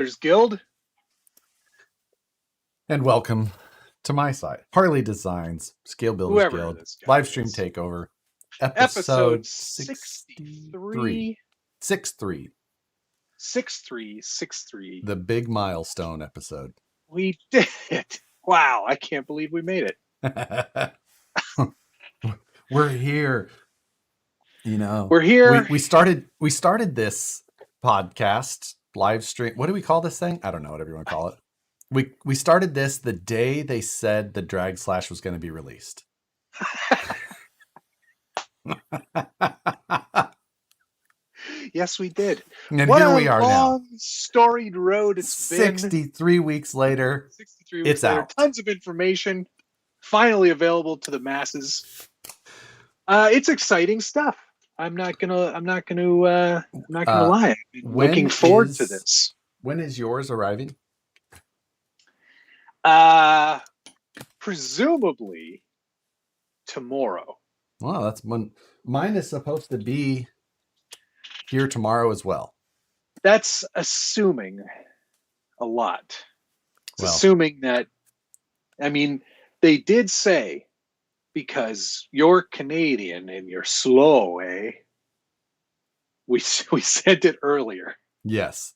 Guild. And welcome to my side. Harley Designs, Scale Builders Whoever Guild, this guy Livestream is. Takeover, Episode 63. 63. 63. The big milestone episode. We did it. Wow, I can't believe we made it. We're here. You know, we're here. We started this podcast live stream. What do we call this thing? I don't know, whatever you want to call it. We started this the day they said the Drag Slash was going to be released. Yes, we did. And here we are now. Storied road it's 63 been. weeks later. 63 weeks later. Out. Tons of information finally available to the masses. It's exciting stuff. I'm not gonna lie. I'm looking forward to this. When is yours arriving? Presumably tomorrow. Wow, that's when mine is supposed to be here tomorrow as well. That's assuming a lot. Assuming that, I mean, they did say, because you're Canadian and you're slow, eh? We sent it earlier. Yes.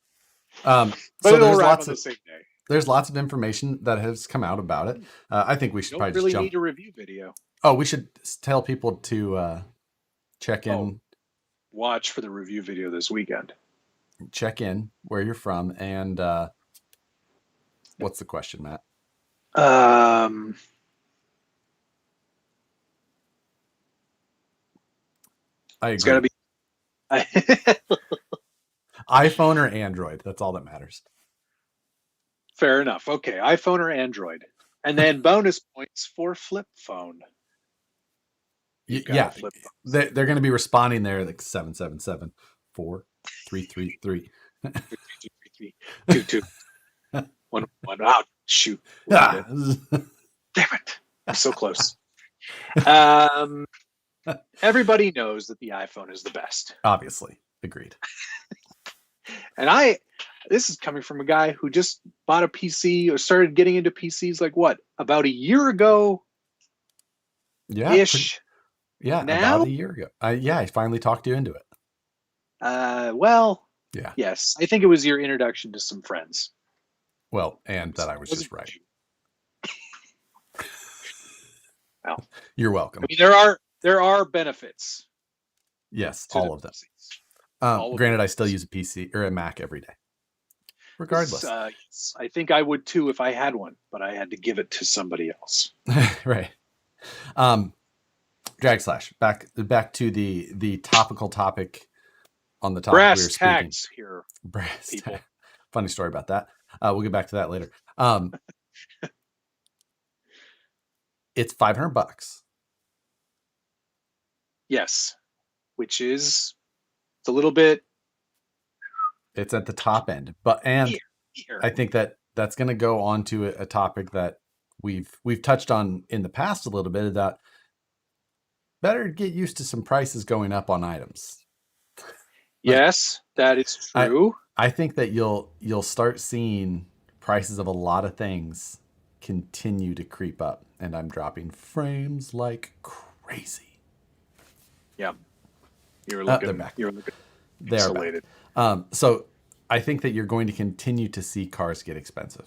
But so it'll arrive on the same day. There's lots of information that has come out about it. I think we should probably really just jump. Need a review video. Oh, we should tell people to check in. Watch for the review video this weekend. Check in where you're from and what's the question, Matt? I agree. It's got to be iPhone or Android. That's all that matters. Fair enough. Okay, iPhone or Android. And then bonus points for flip phone. Yeah, they're going to be responding there like 777 4333 22 1 out. Shoot. Damn it. I'm so close. Everybody knows that the iPhone is the best. Obviously. Agreed. And this is coming from a guy who just bought a PC or started getting into PCs like what? About a year ago? Yeah. Ish. Yeah, now? About a year ago. I finally talked you into it. Well, yeah. Yes. I think it was your introduction to some friends. Well, and that I was just right. Well, you're welcome. I mean, there are benefits. Yes, all of them. Granted, I still use a PC or a Mac every day. Regardless. I think I would too if I had one, but I had to give it to somebody else. Right. Drag Slash. Back to the topical topic on the topic Brass we were speaking. tags here. Brass people. tag. Funny story about that. We'll get back to that later. It's $500. Yes, which is a little bit. It's at the top end, here. I think that's going to go on to a topic that we've touched on in the past a little bit about. Better get used to some prices going up on items. Yes, that is true. I think that you'll start seeing prices of a lot of things continue to creep up, and I'm dropping frames like crazy. Yeah, you're looking. They're back. You're looking insulated. So I think that you're going to continue to see cars get expensive.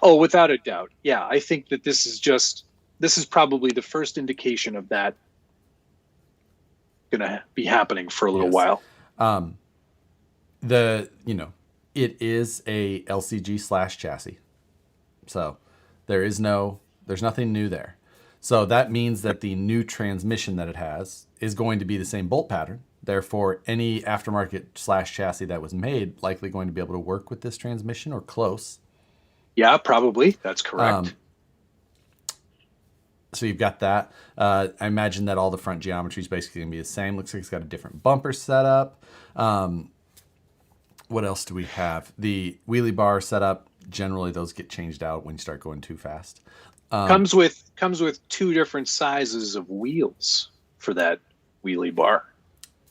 Without a doubt. Yeah, I think that this is probably the first indication of that going to be happening for a little while. It is a LCG / chassis. So there's nothing new there. So that means that the new transmission that it has is going to be the same bolt pattern. Therefore, any aftermarket / chassis that was made likely going to be able to work with this transmission or close. Yeah, probably. That's correct. So you've got that. I imagine that all the front geometry is basically going to be the same. Looks like it's got a different bumper setup. What else do we have? The wheelie bar setup. Generally, those get changed out when you start going too fast. Comes with 2 different sizes of wheels for that wheelie bar.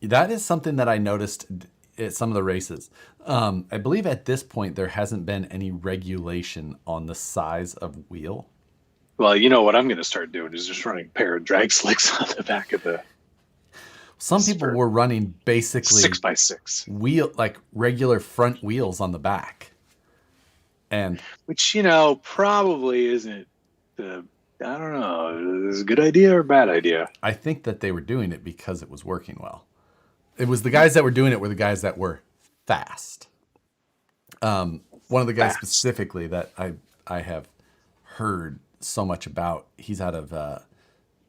That is something that I noticed at some of the races. I believe at this point there hasn't been any regulation on the size of wheel. Well, you know what I'm going to start doing is just running a pair of drag slicks on the back of the. Some people were running basically 6x6 wheel, like regular front wheels on the back, and which probably isn't the. I don't know. Is it a good idea or a bad idea? I think that they were doing it because it was working well. It was the guys that were doing it were the guys that were fast. One of the guys specifically that I have heard so much about, he's out of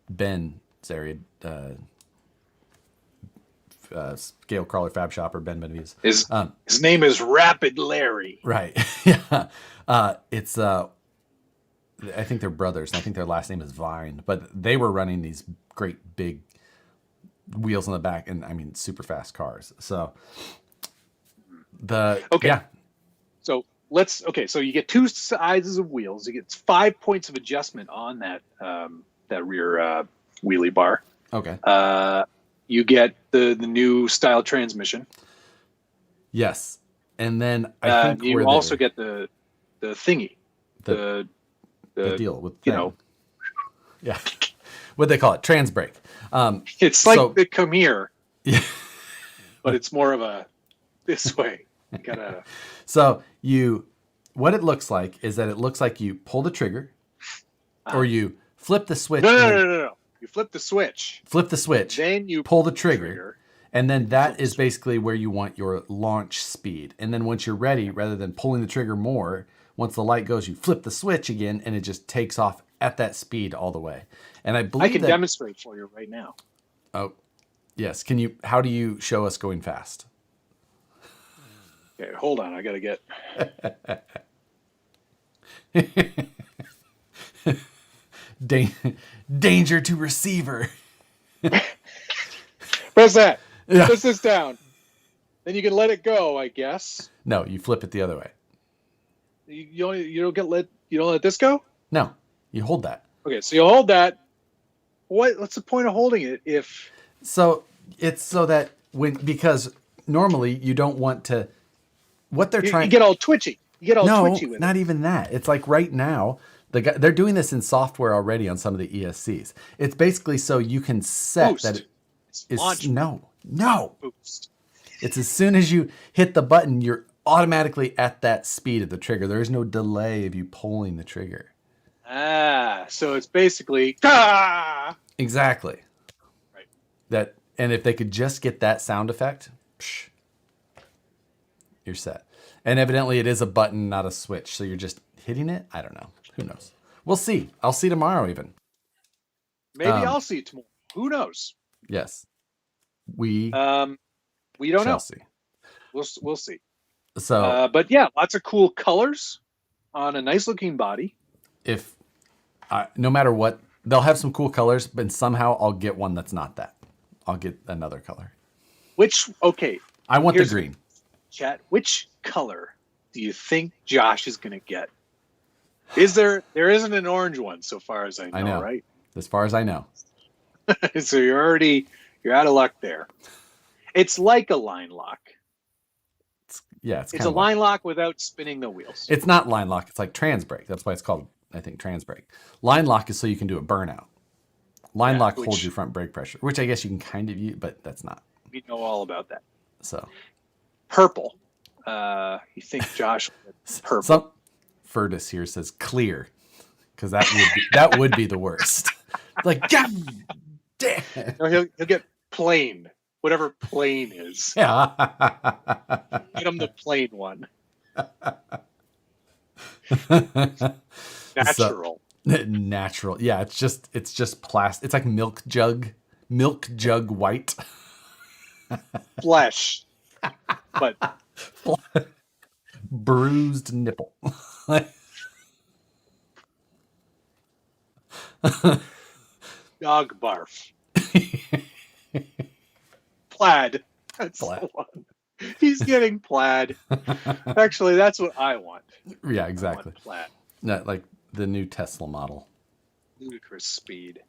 Ben's area, Scale Crawler Fab Shopper, Ben Benavides. His name is Rapid Larry. Right. Yeah. It's I think they're brothers, and I think their last name is Vine, but they were running these great big wheels on the back, and I mean super fast cars. So okay. So so you get two sizes of wheels. You get 5 points of adjustment on that rear wheelie bar. Okay. You get the new style transmission. Yes. And then I think you also get the thingy. The deal with yeah. What they call it? Trans brake. It's like the come here. Yeah. But it's more of a this way. You gotta So what it looks like is that it looks like you pull the trigger or you flip the switch. No. You flip the switch. Flip the switch. Then you pull the trigger. And then that is basically where you want your launch speed. And then once you're ready, rather than pulling the trigger more, once the light goes, you flip the switch again, and it just takes off at that speed all the way. And I believe I can demonstrate for you right now. Oh, yes. How do you show us going fast? Okay, hold on. I got to get... Danger to receiver. Press that. Yeah. Press this down. Then you can let it go, I guess. No, you flip it the other way. You don't let this go? No, you hold that. Okay, so you hold that. What's the point of holding it if? So it's so that because normally you don't want to. What they're trying. You get all twitchy. You get all twitchy with it. No, not even that. It's like right now. They're doing this in software already on some of the ESCs. It's basically so you can set boost. that Launch. No. Boost. It's as soon as you hit the button, you're automatically at that speed of the trigger. There is no delay of you pulling the trigger. So it's basically exactly right. That, and if they could just get that sound effect, you're set. And evidently, it is a button, not a switch. So you're just hitting it. I don't know. Who knows? We'll see. I'll see tomorrow even. Maybe I'll see it tomorrow. Who knows? Yes. We don't know. See. We'll see. So, but yeah, lots of cool colors on a nice looking body. If no matter what, they'll have some cool colors, but somehow I'll get one that's not that. I'll get another color. I want the green. Chat. Which color do you think Josh is going to get? There isn't an orange one so far as I know, right? As far as I know. So you're out of luck there. It's like a line lock. It's a line lock without spinning the wheels. It's not line lock. It's like trans brake. That's why it's called, I think, trans brake. Line lock is so you can do a burnout. Line lock holds your front brake pressure, which I guess you can kind of use, but that's not. We know all about that. So, purple. You think Josh? Purple. Some Furtis here says clear, because that would be the worst. Like, damn. No, he'll get plain, whatever plain is. Yeah. Get him the plain one. Natural. Natural. Yeah, it's just plastic. It's like milk jug white. Flesh. But bruised nipple. Dog barf. Plaid. That's plaid. The one. He's getting plaid. Actually, that's what I want. Yeah, exactly. I want plaid. No, like the new Tesla model. Ludicrous speed.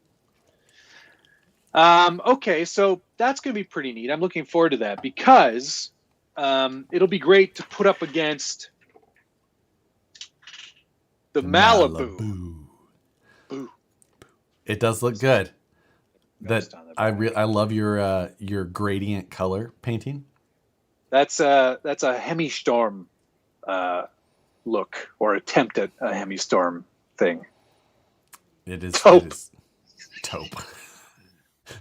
Okay, so that's going to be pretty neat. I'm looking forward to that because it'll be great to put up against the Malibu. Boo. It does look good. I love your gradient color painting. That's a Hemistorm look, or attempt at a Hemistorm thing. It is taupe. It is taupe.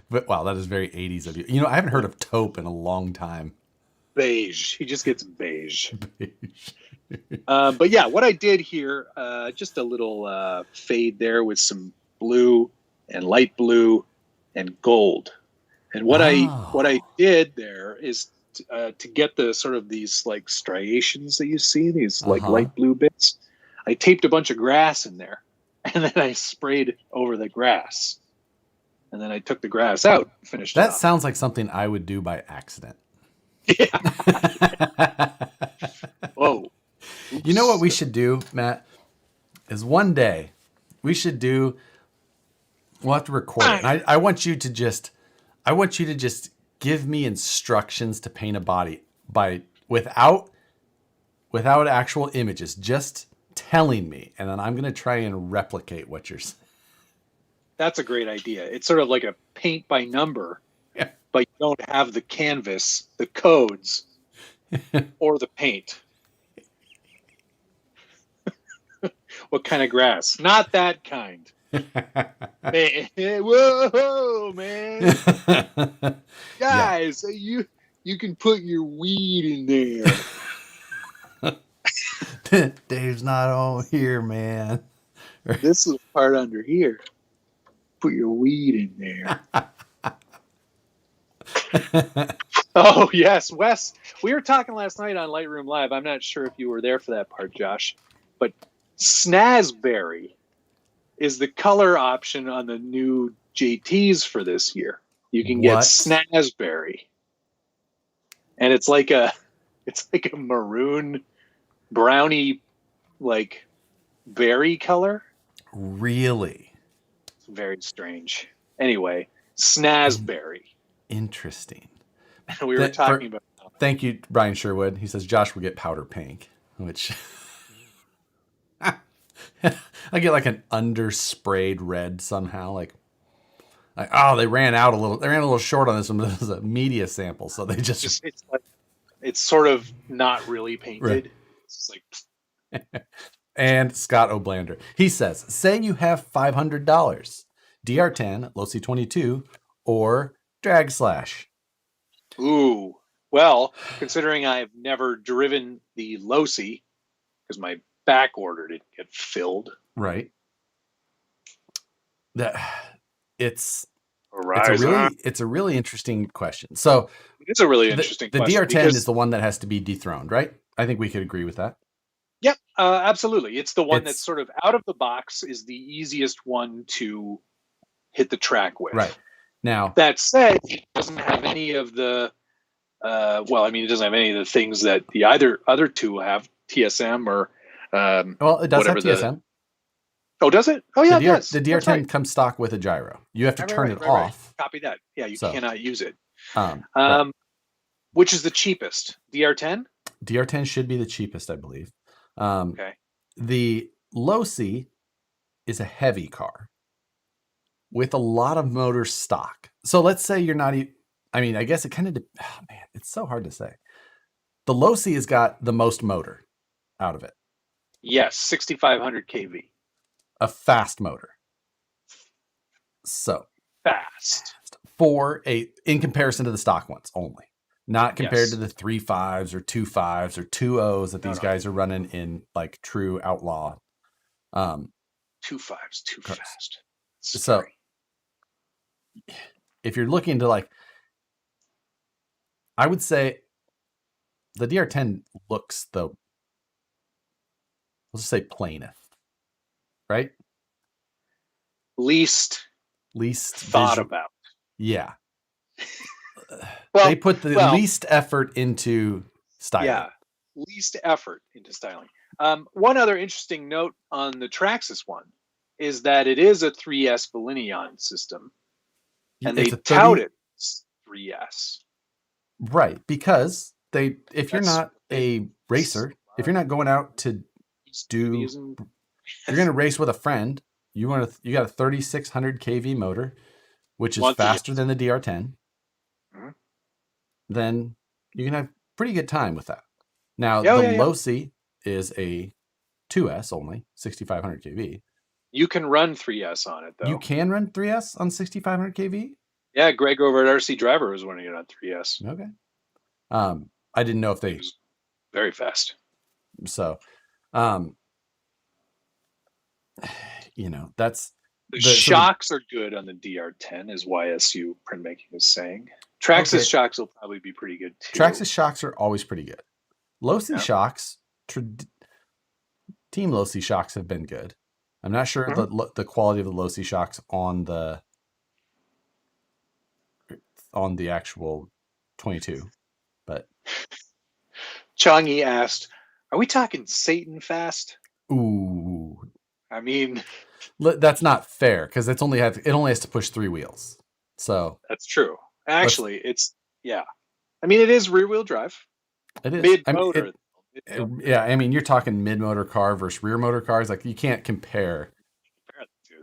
But wow, that is very 80s of you. You know, I haven't heard of taupe in a long time. Beige. He just gets beige. But yeah, what I did here, just a little fade there with some blue and light blue and gold. And what I did there is to get the sort of these like striations that you see, these like light blue bits. I taped a bunch of grass in there, and then I sprayed over the grass, and then I took the grass out, finished it That off. sounds like something I would do by accident. Yeah. Whoa. Oops. You know what we should do, Matt? Is one day we should do. We'll have to record it. And I want you to just give me instructions to paint a body without actual images, just telling me, and then I'm going to try and replicate what you're saying. That's a great idea. It's sort of like a paint by number, but you don't have the canvas, the codes, or the paint. What kind of grass? Not that kind. Man, whoa, man. Guys, you can put your weed in there. Dave's not all here, man. This is the part under here. Put your weed in there. Oh, yes, Wes. We were talking last night on Lightroom Live. I'm not sure if you were there for that part, Josh, but Snazberry is the color option on the new JTs for this year. You can get Snazberry, and it's like a maroon brownie like berry color. Really? It's very strange. Anyway, Snazberry. Interesting. We were talking about. Thank you, Brian Sherwood. He says Josh will get powder pink, which I get like an undersprayed red somehow. Like, they ran a little short on this one. This is a media sample, so they just it's sort of not really painted. Right. It's like. And Scott O'Blander, he says, say you have $500, DR10, Losi 22, or Drag Slash. Ooh, well, considering I've never driven the Losi because my back order didn't get filled. Right. It's a really interesting question. So it's a really interesting question. The DR10 is the one that has to be dethroned, right? I think we could agree with that. Yep, absolutely. It's the one that's sort of out of the box, is the easiest one to hit the track with. Right. Now, that said, it doesn't have any of the it doesn't have any of the things that the other two have, TSM or it does have TSM. Oh, does it? Oh, yeah, it does. The DR10 comes stock with a gyro. You have to turn it off. Right. Copy that. Yeah, you cannot use it. Right. Which is the cheapest? DR10? DR10 should be the cheapest, I believe. Okay. The Losi is a heavy car with a lot of motor stock. So let's say you're not I guess it kind of it's so hard to say. The Losi has got the most motor out of it. Yes, 6,500 kV. A fast motor. So fast in comparison to the stock ones only. Not compared to the 3.5s or 2.5s or 2.0s that these guys are running in like true outlaw. 2.5s too fast. So if you're looking to I would say the DR10 looks let's just say plainest, right? Least thought about. Yeah. They put the least effort into styling. Yeah, least effort into styling. One other interesting note on the Traxxas one is that it is a 3S Bolineon system, and they tout it 3S. Right, because if you're not a racer, if you're not going out to do, if you're going to race with a friend, you got a 3600 kV motor, which is faster than the DR10. Mm-hmm. Then you can have pretty good time with that. Now the Losi is a 2S only, 6500 kV. You can run 3S on it though. You can run 3S on 6500 kV. Yeah, Greg over at RC Driver was running it on 3S. Okay. I didn't know if they very fast. So, that's the shocks are good on the DR10, as YSU Printmaking is saying. Traxxas shocks will probably be pretty good too. Traxxas shocks are always pretty good. Losi shocks, Team Losi shocks have been good. I'm not sure the quality of the Losi shocks on the actual 22, but Chongi asked, "Are we talking Satan fast?" Ooh, I mean, that's not fair because it only has to push 3 wheels. So that's true. Actually, it's I mean, it is rear wheel drive. It is mid motor. Yeah, I mean, you're talking mid motor car versus rear motor cars. Like you can't compare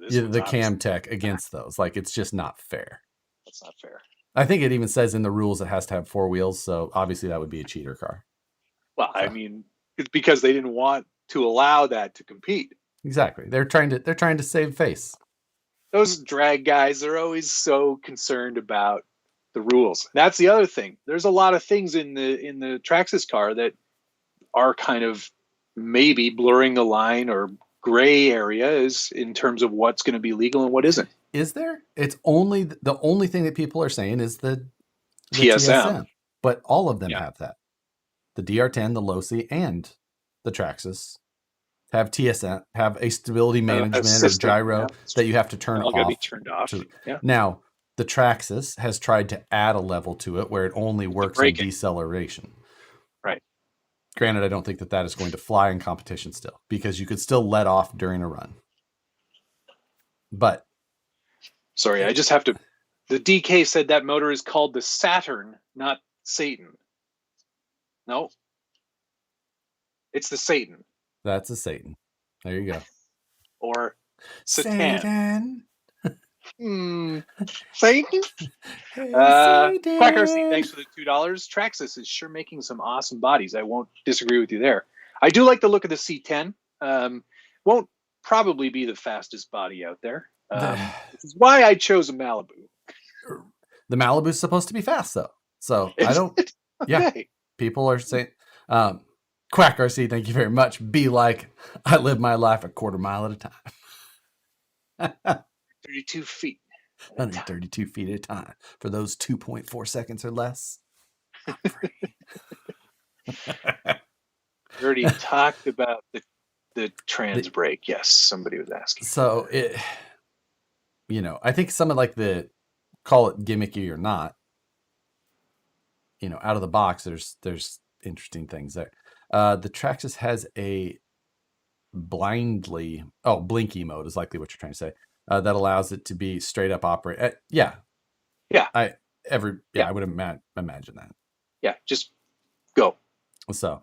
the Cam Tech against those. Like it's just not fair. That's not fair. I think it even says in the rules it has to have 4 wheels, so obviously that would be a cheater car. Well, I mean, it's because they didn't want to allow that to compete. Exactly. They're trying to save face. Those drag guys are always so concerned about the rules. That's the other thing. There's a lot of things in the Traxxas car that are kind of maybe blurring the line or gray areas in terms of what's going to be legal and what isn't. Is there? It's only the only thing that people are saying is the TSM. But all of them have that. The DR10, the Losi, and the Traxxas have TSM, have a stability management or gyro that you have to turn off. Be turned off. Now, the Traxxas has tried to add a level to it where it only works on deceleration. Right. Granted, I don't think that is going to fly in competition still, because you could still let off during a run. But sorry, I just have to. The DK said that motor is called the Saturn, not Satan. No, it's the Satan. That's a Satan. There you go. Or Satan. Satan. Hey, Quack RC, thanks for the $2. Traxxas is sure making some awesome bodies. I won't disagree with you there. I do like the look of the C10. Won't probably be the fastest body out there. This is why I chose a Malibu. The Malibu is supposed to be fast, though. So I don't. Yeah, people are saying. Quack RC, thank you very much. Be like, I live my life a quarter mile at a time. 32 feet. 132 feet at a time. For those 2.4 seconds or less. I'm free. We already talked about the trans brake. Yes, somebody was asking. So I think some of like the, call it gimmicky or not, out of the box, there's interesting things there. The Traxxas has a blinky mode is likely what you're trying to say. That allows it to be straight up operate. Yeah. I would imagine that. Yeah, just go. So,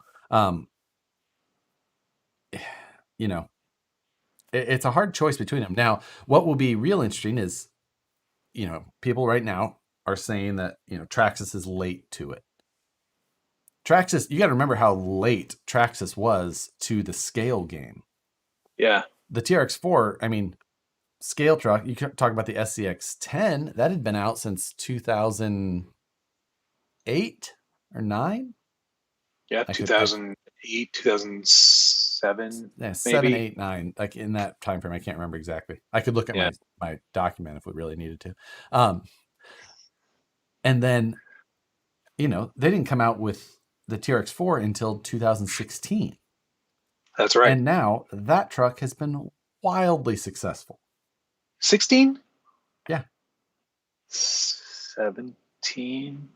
it's a hard choice between them. Now, what will be real interesting is, people right now are saying that, Traxxas is late to it. Traxxas, you got to remember how late Traxxas was to the scale game. Yeah. The TRX4, I mean, scale truck, you can talk about the SCX10, that had been out since 2008 or 9? Yeah, 2008, 2007. Yeah, 7, 8, 9, like in that time frame. I can't remember exactly. I could look at my document if we really needed to. And then, they didn't come out with the TRX4 until 2016. That's right. And now that truck has been wildly successful. 16? Yeah. 17?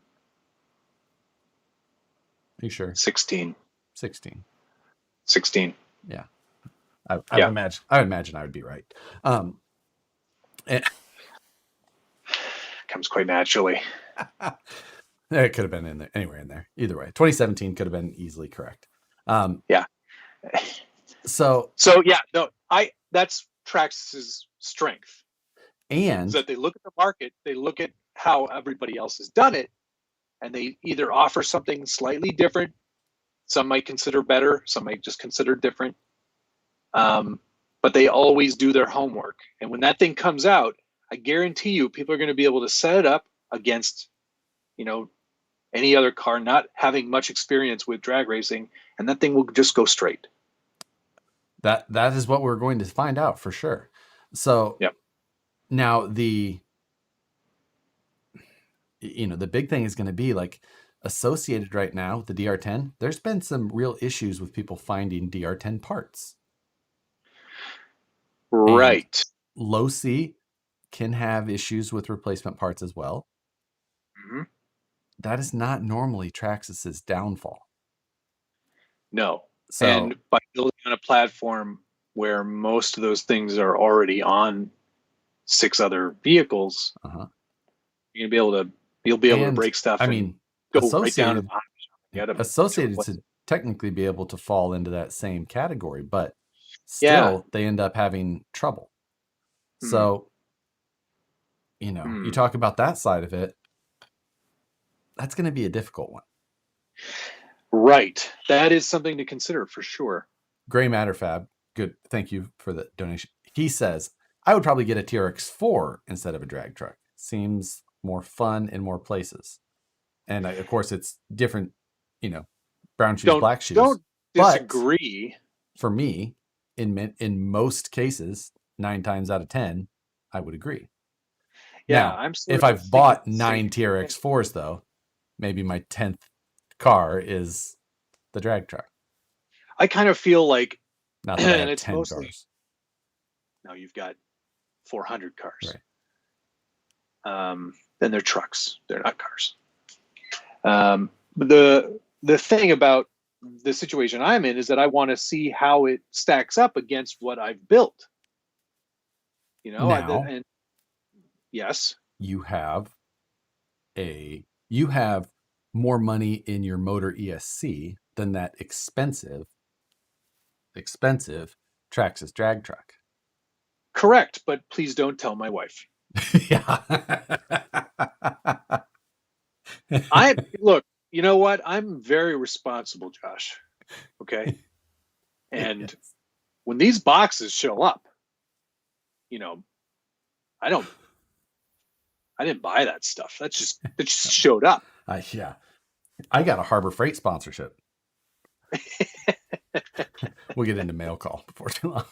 Are you sure? 16. 16. Yeah. I imagine I would be right. Comes quite naturally. It could have been in there, anywhere in there. Either way, 2017 could have been easily correct. Yeah. So yeah, no, that's Traxxas's strength. and Is that they look at the market, they look at how everybody else has done it, and they either offer something slightly different. Some might consider better, some might just consider different. But they always do their homework. And when that thing comes out, I guarantee you people are going to be able to set it up against, any other car not having much experience with drag racing, and that thing will just go straight. That is what we're going to find out for sure. So yep. Now the big thing is going to be like associated right now with the DR10. There's been some real issues with people finding DR10 parts. Right. And low C can have issues with replacement parts as well. Mm-hmm. That is not normally Traxxas's downfall. No. So, and by building on a platform where most of those things are already on 6 other vehicles, you'll be able to break stuff. I mean, go right down to the Associated to technically be able to fall into that same category, but still they end up having trouble. So, you talk about that side of it, that's going to be a difficult one. Right. That is something to consider for sure. Gray Matter Fab, good. Thank you for the donation. He says, I would probably get a TRX4 instead of a drag truck. Seems more fun in more places. And of course, it's different, brown shoes, black shoes. Don't disagree. But for me, in most cases, 9 times out of 10, I would agree. Yeah, now, if I've bought 9 TRX4s, though, maybe my 10th car is the drag truck. I kind of feel like, not that I have 10 cars. No, you've got 400 cars. Right. Then they're trucks. They're not cars. The thing about the situation I'm in is that I want to see how it stacks up against what I've built. Now, and yes, you have more money in your motor ESC than that expensive Traxxas drag truck. Correct, but please don't tell my wife. Yeah. Look, you know what? I'm very responsible, Josh. Okay. And yes. When these boxes show up, I didn't buy that stuff. That just showed up. Yeah. I got a Harbor Freight sponsorship. We'll get into mail call before too long.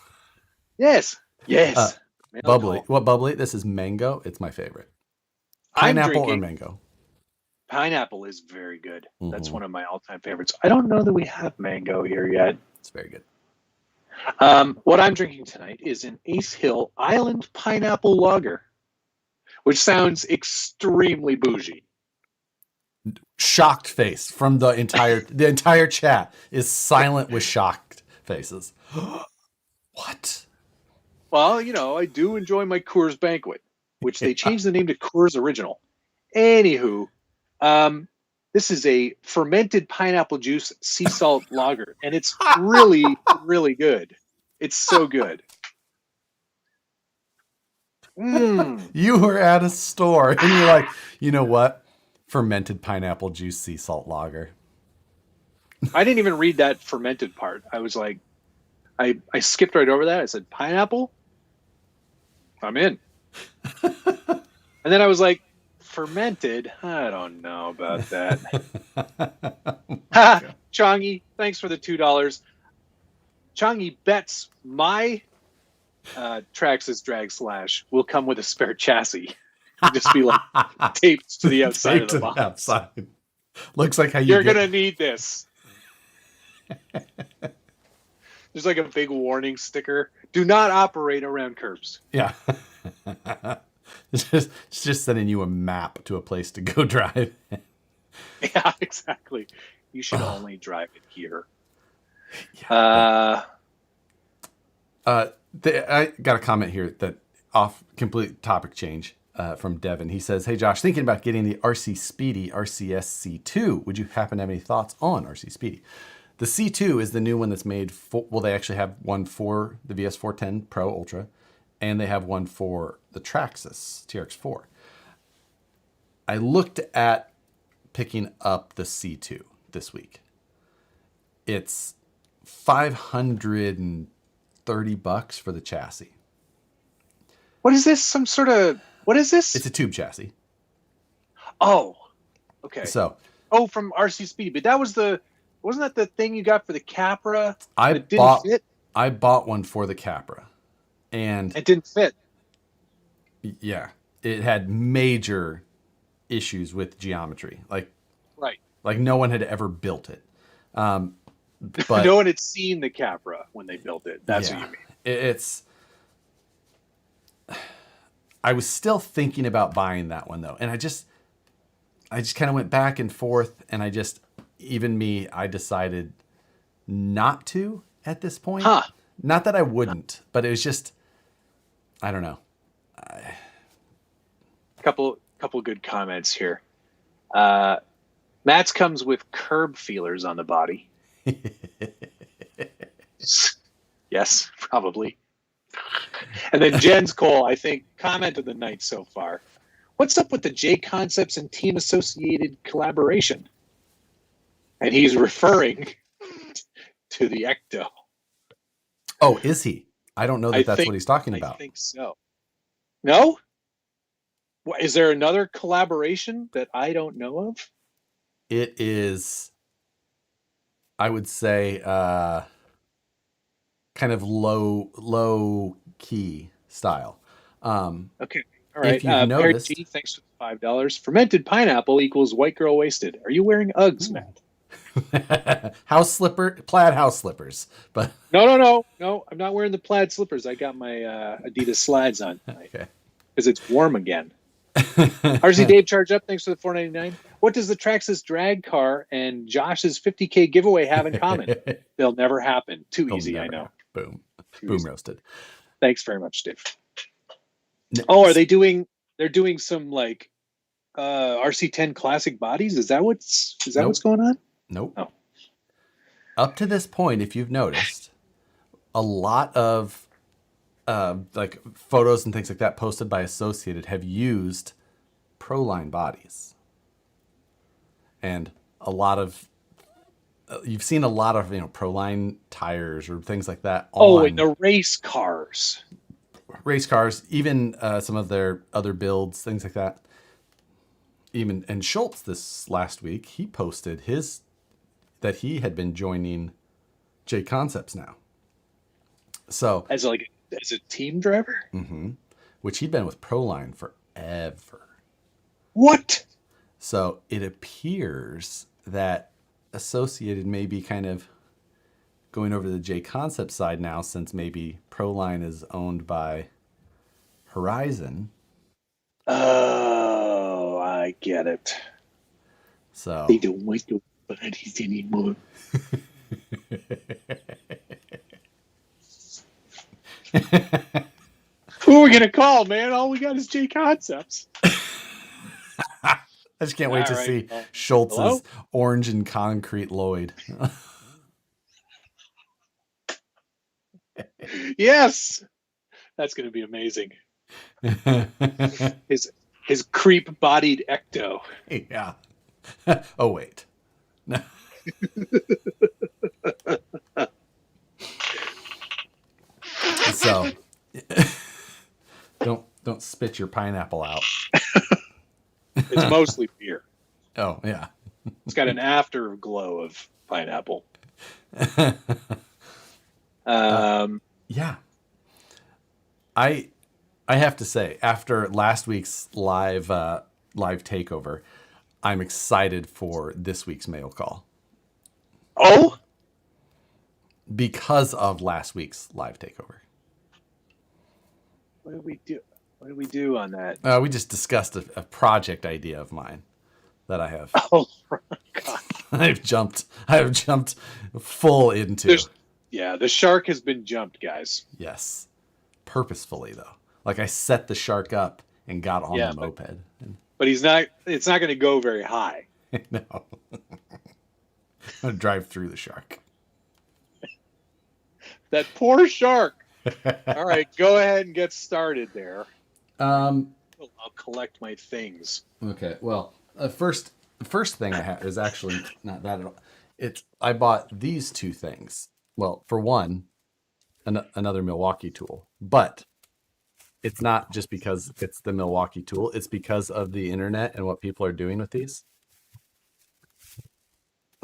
Yes. Bubbly. Call. What bubbly? This is mango. It's my favorite. Pineapple or mango? Pineapple is very good. Mm-hmm. That's one of my all-time favorites. I don't know that we have mango here yet. It's very good. What I'm drinking tonight is an Ace Hill Island Pineapple Lager, which sounds extremely bougie. Shocked face from the entire chat is silent with shocked faces. What? Well, I do enjoy my Coors Banquet, which they changed the name to Coors Original. Anywho, this is a fermented pineapple juice sea salt lager, and it's really, really good. It's so good. You were at a store and you're like, you know what? Fermented pineapple juice sea salt lager. I didn't even read that fermented part. I was like, I skipped right over that. I said, pineapple? I'm in. And then I was like, fermented? I don't know about that. Chongy, thanks for the $2. Chongy bets my Traxxas Drag Slash will come with a spare chassis. Just be like taped to the outside of the box. Outside. Looks like how you're gonna need this. There's like a big warning sticker. Do not operate around curbs. Yeah. It's just sending you a map to a place to go drive. Yeah, exactly. You should only drive it here. Yeah. I got a comment here that off complete topic change. from Devin. He says, "Hey Josh, thinking about getting the RC Speedy RCS-C2. Would you happen to have any thoughts on RC Speedy?" The C2 is the new one that's made for, well, they actually have one for the VS410 Pro Ultra, and they have one for the Traxxas TRX4. I looked at picking up the C2 this week. It's $530 for the chassis. What is this? What is this? It's a tube chassis. Oh, okay. So, from RC Speedy, but wasn't that the thing you got for the Capra? I bought one for the Capra, and it didn't fit. Yeah, it had major issues with geometry. Like no one had ever built it. But no one had seen the Capra when they built it. That's what you mean. I was still thinking about buying that one though, and I just kind of went back and forth, and I decided not to at this point. Not that I wouldn't, but it was just, I don't know. Couple good comments here. Matt's comes with curb feelers on the body. Yes, probably. And then Jens Cole, I think, comment of the night so far. What's up with the J Concepts and Team Associated collaboration? And he's referring to the Ecto. Oh, is he? I don't know that's what he's talking about. I think so. No? Is there another collaboration that I don't know of? It is, I would say, kind of low key style. Okay. All right. If you've noticed, G, thanks for the $5. Fermented pineapple equals white girl wasted. Are you wearing Uggs, Matt? plaid house slippers. But no, I'm not wearing the plaid slippers. I got my Adidas slides on. Okay. Because it's warm again. RC Dave charge up. Thanks for the $4.99. What does the Traxxas drag car and Josh's $50K giveaway have in common? They'll never happen. Too easy, I know. Boom. Too Boom easy. roasted. Thanks very much, Dave. Oh, they're doing some like RC10 classic bodies? Is that what's going on? Nope. Oh. Up to this point, if you've noticed, a lot of like photos and things like that posted by Associated have used Proline bodies, and a lot of you've seen a lot of Proline tires or things like that. And the race cars, even some of their other builds, things like that. And Schultz this last week, he posted that he had been joining J Concepts now. So as a team driver, which he'd been with Proline forever. What? So it appears that Associated may be kind of going over to the J Concept side now, since maybe Proline is owned by Horizon. Oh, I get it. So they don't want the bodies anymore. Who are we gonna call, man? All we got is J Concepts. I just can't wait to see Schultz's orange and concrete Lloyd. Yes, that's gonna be amazing. His creep-bodied Ecto. Yeah. Oh wait. So don't spit your pineapple out. It's mostly beer. Oh yeah. It's got an afterglow of pineapple. Yeah. I have to say, after last week's live takeover, I'm excited for this week's mail call. Oh? Because of last week's live takeover. What did we do on that? We just discussed a project idea of mine that I have. Oh God. I have jumped full into. The shark has been jumped, guys. Yes. Purposefully though. Like I set the shark up and got on Yeah, the moped. but it's not going to go very high. No. I'm going to drive through the shark. That poor shark. All right, go ahead and get started there. I'll collect my things. Okay. Well, the first thing I have is actually not that at all. I bought these two things. Well, for one, another Milwaukee tool, but it's not just because it's the Milwaukee tool. It's because of the internet and what people are doing with these.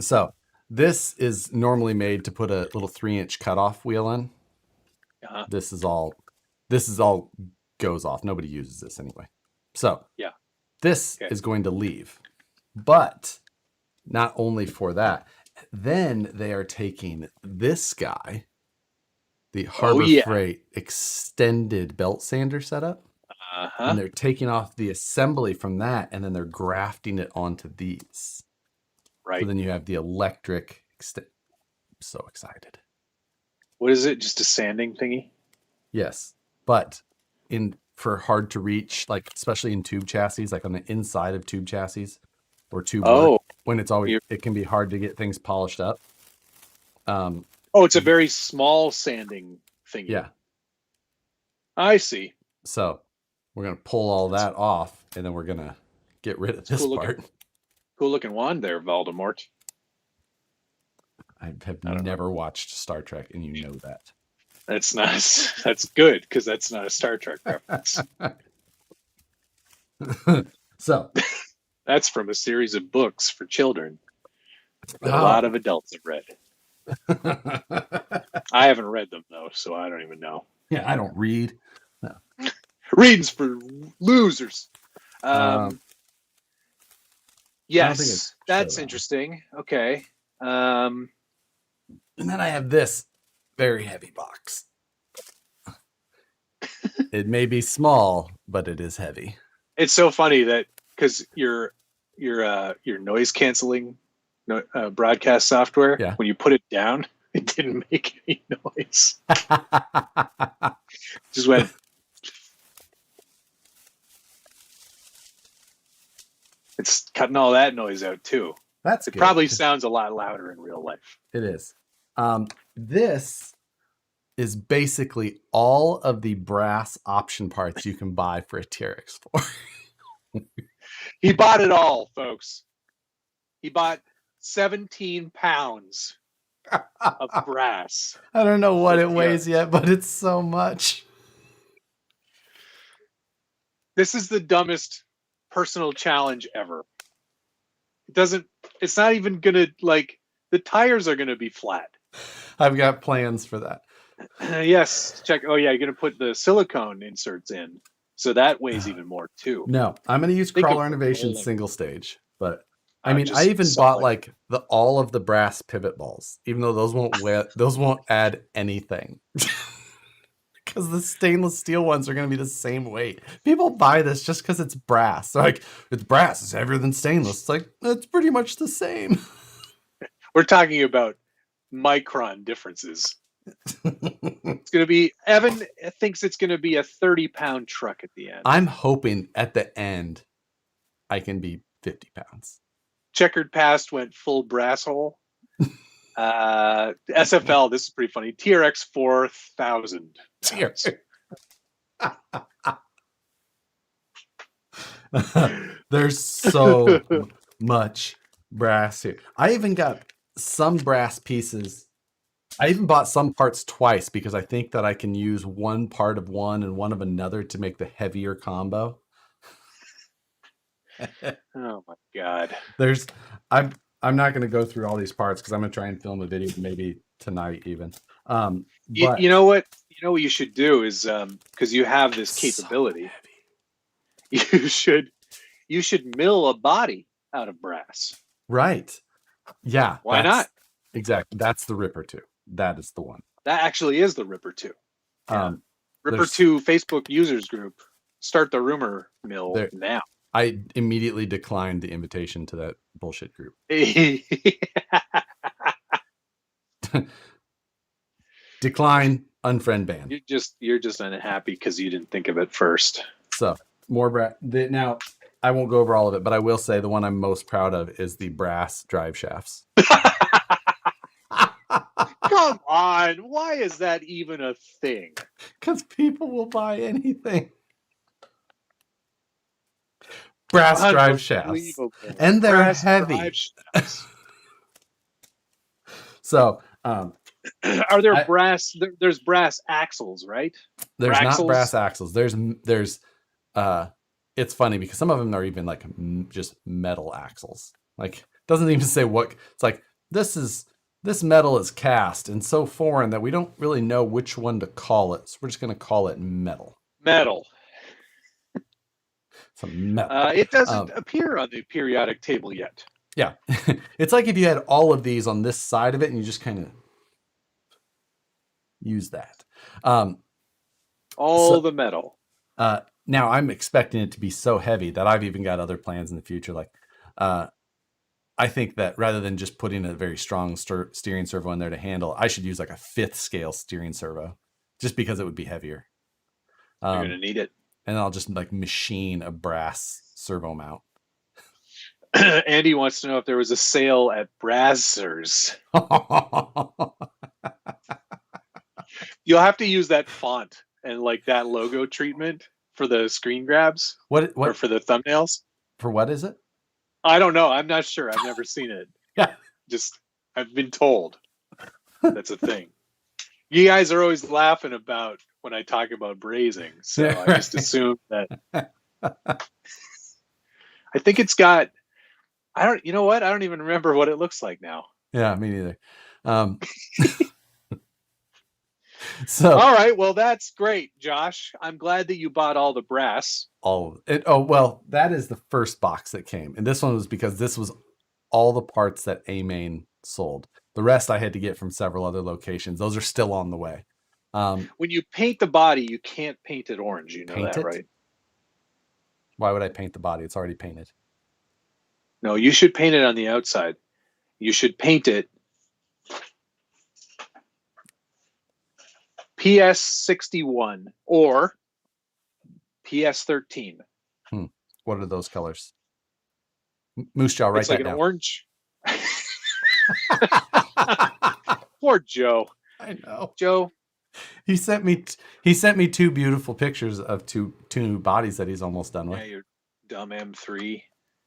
So this is normally made to put a little 3-inch cutoff wheel in. Uh-huh. This is all goes off. Nobody uses this anyway. So yeah, this is going to leave, but not only for that, then they are taking this guy, the Harbor Freight extended belt sander setup, and they're taking off the assembly from that, and then they're grafting it onto these. Right. So then you have the electric. I'm so excited. What is it? Just a sanding thingy? Yes, but for hard to reach, like especially in tube chassis, like on the inside of tube chassis or tube work, when it can be hard to get things polished up. It's a very small sanding thingy. Yeah, I see. So we're gonna pull all that off, and then we're gonna get rid of this part. Cool looking wand there, Voldemort. I have never watched Star Trek, and you know that. That's good, because that's not a Star Trek reference. So that's from a series of books for children that a lot of adults have read. I haven't read them though, so I don't even know. Yeah, I don't read. No. Reading's for losers. Yes, that's interesting. Okay. And then I have this very heavy box. It may be small, but it is heavy. It's so funny that because your noise canceling broadcast software, when you put it down, it didn't make any noise. Just went. It's cutting all that noise out too. It good. Probably sounds a lot louder in real life. It is. This is basically all of the brass option parts you can buy for a TRX4. He bought it all, folks. He bought 17 pounds of brass. I don't know what it weighs yet, but it's so much. This is the dumbest personal challenge ever. It's not even gonna, the tires are gonna be flat. I've got plans for that. Yes, check. Oh yeah, you're gonna put the silicone inserts in, so that weighs even more too. No, I'm gonna use Crawler Innovation single stage, but I mean, I even bought all of the brass pivot balls, even though those won't add anything. Because the stainless steel ones are going to be the same weight. People buy this just because it's brass. They're like, it's brass, it's heavier than stainless. It's like, it's pretty much the same. We're talking about micron differences. It's going to be, Evan thinks it's going to be a 30-pound truck at the end. I'm hoping at the end I can be 50 pounds. Checkered Past went full brass hole. SFL, this is pretty funny. TRX 4000. There's so much brass here. I even got some brass pieces. I even bought some parts twice because I think that I can use one part of one and one of another to make the heavier combo. Oh my god. I'm not going to go through all these parts because I'm going to try and film a video maybe tonight even. But you know what you should do is because you have this capability, you should mill a body out of brass. Right. Yeah. Why not? Exactly. That's the Ripper 2. That is the one. That actually is the Ripper 2. Yeah. Ripper 2 Facebook users group. Start the rumor mill now. I immediately declined the invitation to that bullshit group. Decline, unfriend, ban. You're just unhappy because you didn't think of it first. So More brass. Now, I won't go over all of it, but I will say the one I'm most proud of is the brass drive shafts. Come on. Why is that even a thing? Because people will buy anything. Brass drive shafts. And they're Brass heavy. drive shafts. So, are there brass? There's brass axles, right? There's Braxles? not brass axles. There's it's funny because some of them are even like just metal axles. Like, it doesn't even say what. It's like this metal is cast and so foreign that we don't really know which one to call it. So we're just going to call it metal. Metal. Some metal. It doesn't appear on the periodic table yet. Yeah. It's like if you had all of these on this side of it and you just kind of use that. The metal. Now I'm expecting it to be so heavy that I've even got other plans in the future. Like, I think that rather than just putting a very strong steering servo in there to handle, I should use like a 5th scale steering servo, just because it would be heavier. You're gonna need it. And I'll just like machine a brass servo mount. Andy wants to know if there was a sale at Brazzers. You'll have to use that font and like that logo treatment for the screen grabs. What or for the thumbnails? For what is it? I don't know. I'm not sure. I've never seen it. Yeah. Just I've been told that's a thing. You guys are always laughing about when I talk about brazing, so I just assume that. I think it's got. You know what? I don't even remember what it looks like now. Yeah, me neither. So, all right, well, that's great, Josh. I'm glad that you bought all the brass. All of it. Oh, well, that is the first box that came, and this one was because this was all the parts that A-Main sold. The rest I had to get from several other locations. Those are still on the way. When you paint the body, you can't paint it orange. You know that, right? Why would I paint the body? It's already painted. No, you should paint it on the outside. You should paint it PS61 or PS13. What are those colors? Moose jaw, write that down. Orange. Poor Joe. I know. Joe. He sent me 2 beautiful pictures of two new bodies that he's almost done with. Yeah, your dumb M3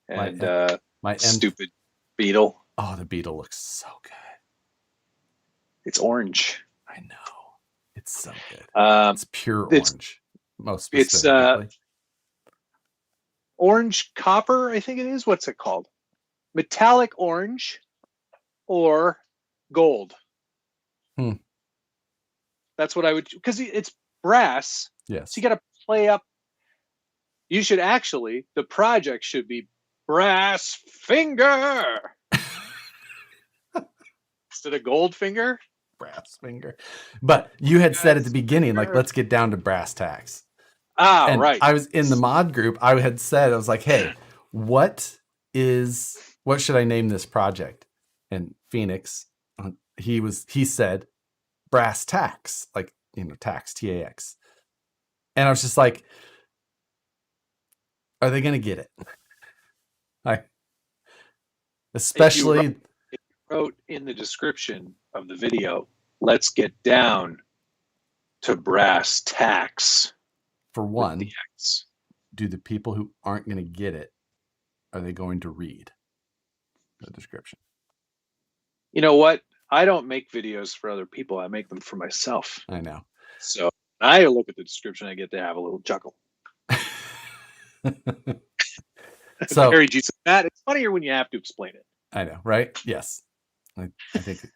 and my stupid Beetle. Oh, the Beetle looks so good. It's orange. I know. It's so good. It's pure orange. Most specifically. It's orange copper, I think it is. What's it called? Metallic orange or gold. That's what I would, because it's brass. Yes. So you got to play up. You should actually, the project should be brass finger instead of gold finger. Brass finger. But you had said at the beginning, like, let's get down to brass tacks. And right. I was in the mod group. I had said, I was like, hey, what should I name this project? And Phoenix, he said brass tacks, like, tax, TAX. And I was just like, are they going to get it? Especially if you wrote in the description of the video, let's get down to brass tacks. For one, do the people who aren't going to get it, are they going to read the description? You know what? I don't make videos for other people. I make them for myself. I know. So I look at the description. I get to have a little chuckle. So, Harry G said, Matt, it's funnier when you have to explain it. I know, right? Yes. I think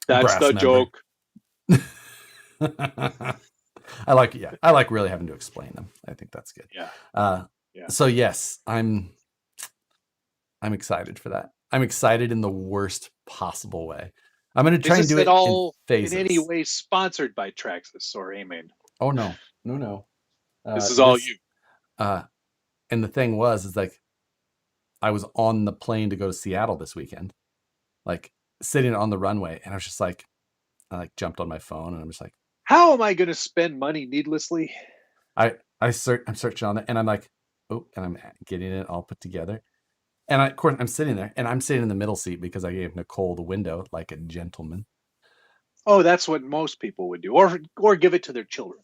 that's the joke. I like really having to explain them. I think that's good. Yeah. So yes, I'm excited for that. I'm excited in the worst possible way. I'm going to try and do it in phases. In any way sponsored by Traxxas or A-Main? Oh no. This is all you. And the thing is like, I was on the plane to go to Seattle this weekend, like sitting on the runway, and I was just like, I like jumped on my phone and I'm just like, how am I going to spend money needlessly? I I'm searching on it, and I'm like, oh, and I'm getting it all put together. And of course, I'm sitting there, and I'm sitting in the middle seat because I gave Nicole the window like a gentleman. Oh, that's what most people would do, or give it to their children.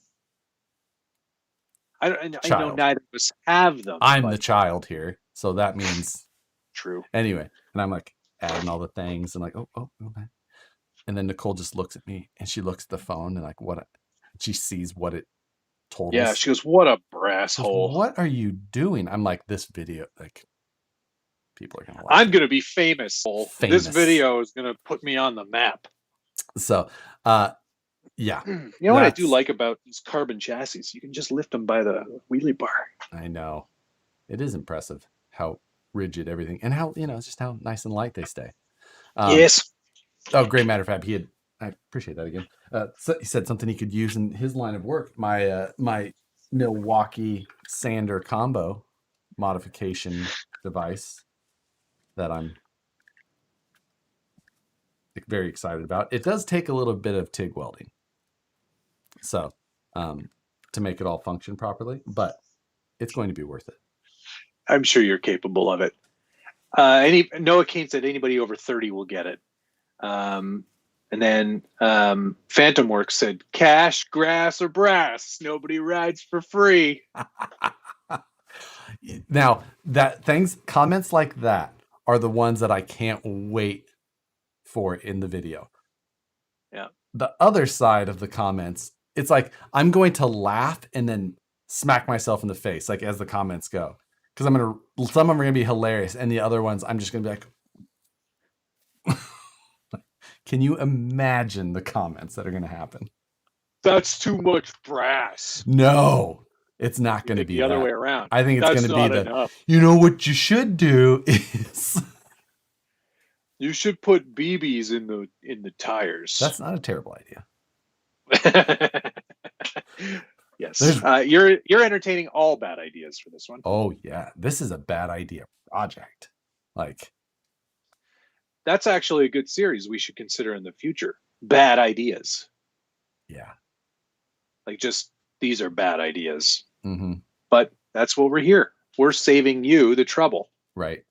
I know Child. neither of us have them. I'm but the child here, so that means true. anyway. And I'm like adding all the things, and like, oh, okay. And then Nicole just looks at me, and she looks at the phone, and like, she sees what it totals. Yeah, she goes, "What a brass hole! What are you doing?" I'm like, this video, like, people are gonna like. I'm gonna be famous. This video is gonna put me on the map. So, yeah. You know what I do like about these carbon chassis? You can just lift them by the wheelie bar. I know. It is impressive how rigid everything, and how, it's just how nice and light they stay. Yes. Oh, great. Matter of fact, I appreciate that again. So he said something he could use in his line of work. My Milwaukee sander combo modification device that I'm very excited about. It does take a little bit of TIG welding, so to make it all function properly, but it's going to be worth it. I'm sure you're capable of it. Noah Kane said anybody over 30 will get it. And then Phantom Works said cash, grass, or brass. Nobody rides for free. Now, comments like that are the ones that I can't wait for in the video. Yeah. The other side of the comments, it's like I'm going to laugh and then smack myself in the face, like as the comments go, because some of them are going to be hilarious, and the other ones I'm just going to be like, can you imagine the comments that are going to happen? That's too much brass. No, it's not going to be the other way around. I think it's going to be enough. You know what you should do is you should put BBs in the tires. That's not a terrible idea. Yes. You're entertaining all bad ideas for this one. Oh yeah, this is a bad idea project. Like, that's actually a good series we should consider in the future. Bad ideas. Yeah. Like, just these are bad ideas. Mm-hmm. But that's what we're here. We're saving you the trouble. Right.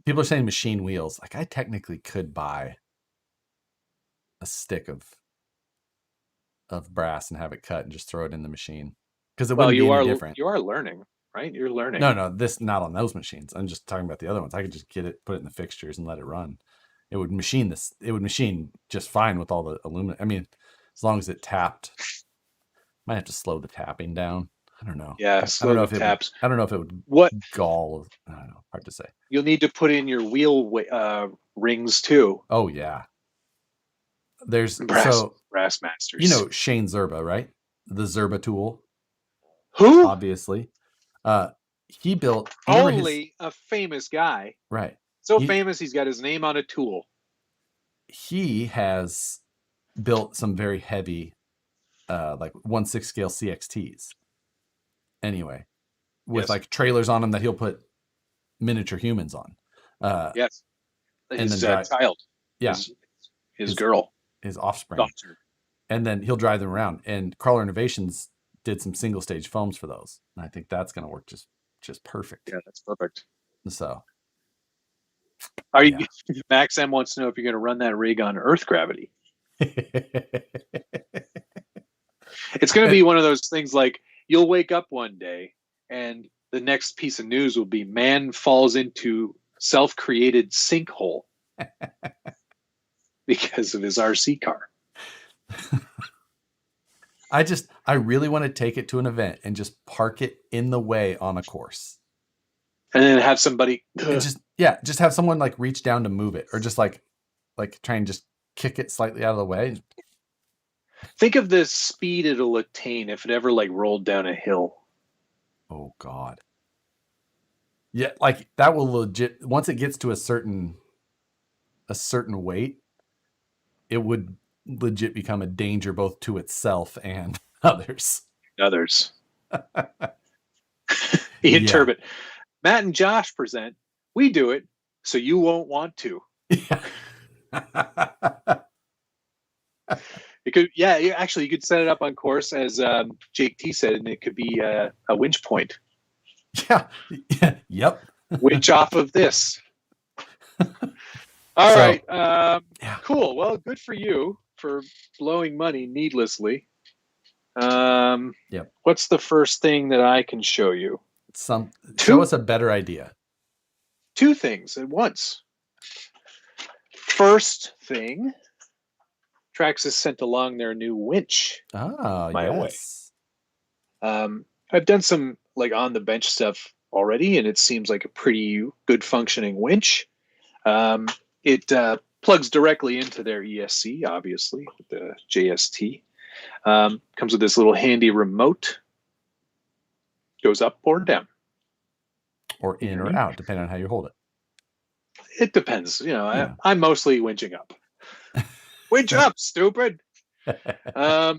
People are saying machine wheels. Like, I technically could buy a stick of brass and have it cut and just throw it in the machine, because it wouldn't be any different. You are learning, right? You're learning. No, this not on those machines. I'm just talking about the other ones. I could just get it, put it in the fixtures, and let it run. It would machine this. It would machine just fine with all the aluminum. I mean, as long as it tapped. Might have to slow the tapping down. I don't know. Yeah, slow the taps. I don't know if it would gall. I don't know. Hard to say. You'll need to put in your wheel rings too. Oh yeah. There's brass masters. You know Shane Zerba, right? The Zerba tool. Who? Obviously. He built only a famous guy. Right. So famous he's got his name on a tool. He has built some very heavy like 1/6 scale CXTs. Anyway, with like trailers on them that he'll put miniature humans on. Yes. His child. Yeah. His girl. His offspring. Daughter. And then he'll drive them around. And Crawler Innovations did some single stage foams for those. And I think that's going to work just perfect. Yeah, that's perfect. So. Are you? Max M wants to know if you're going to run that rig on Earth gravity. It's going to be one of those things like you'll wake up one day and the next piece of news will be man falls into self-created sinkhole because of his RC car. I really want to take it to an event and just park it in the way on a course. And then have somebody just have someone like reach down to move it, or just like try and just kick it slightly out of the way. Think of the speed it'll attain if it ever like rolled down a hill. Oh God. Yeah, like that will legit, once it gets to a certain weight, it would legit become a danger both to itself and others. Ian Turbot. Matt and Josh present. We do it so you won't want to. Yeah. It could, actually, you could set it up on course as Jake T said, and it could be a winch point. Yeah. Yep. Winch off of this. All right. Cool. Well, good for you for blowing money needlessly. Yep. What's the first thing that I can show you? Show us a better idea. 2 things at once. First thing, Traxxas sent along their new winch. My way. I've done some like on the bench stuff already, and it seems like a pretty good functioning winch. It plugs directly into their ESC, obviously, with the JST. Comes with this little handy remote. Goes up or down. Or in or out, depending on how you hold it. It depends. I'm mostly winching up. Winch up, stupid. It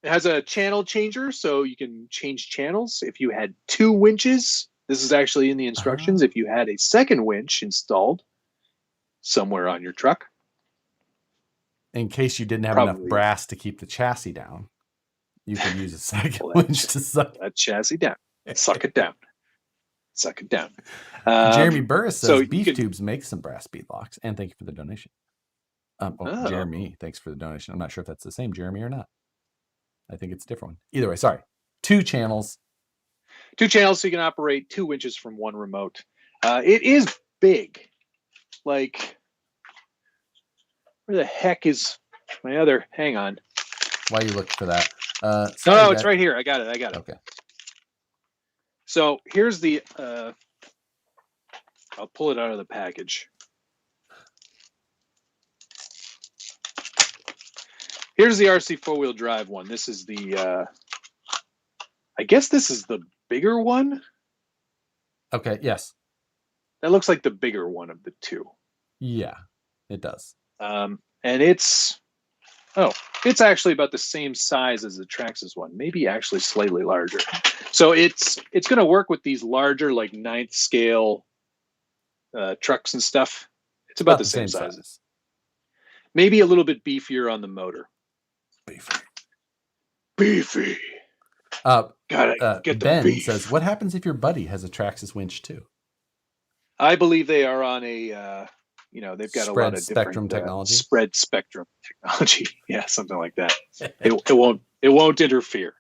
has a channel changer, so you can change channels. If you had 2 winches, this is actually in the instructions. If you had a second winch installed somewhere on your truck, in case you didn't have enough brass to keep the chassis down, you could use a second winch to suck that chassis down. Suck it down. Suck it down. Jeremy Burris says Beef Tubes makes some brass bead locks, and thank you for the donation. Jeremy, thanks for the donation. I'm not sure if that's the same Jeremy or not. I think it's a different one. Either way, sorry. 2 channels. 2 channels, so you can operate 2 winches from 1 remote. It is big. Like, where the heck is my other? Hang on. Why are you looking for that? No, it's right here. I got it. Okay. So here's the. I'll pull it out of the package. Here's the RC 4-wheel drive one. This is the. I guess this is the bigger one. Okay. Yes. That looks like the bigger one of the 2. Yeah, it does. And it's actually about the same size as the Traxxas one, maybe actually slightly larger. So it's going to work with these larger, like 9th scale trucks and stuff. It's about the same size. Maybe a little bit beefier on the motor. Beefy. Gotta get the Ben beef. says, what happens if your buddy has a Traxxas winch too? I believe they are on a, they've got a lot of spectrum different technology. Spread spectrum technology. Yeah, something like that. It won't interfere.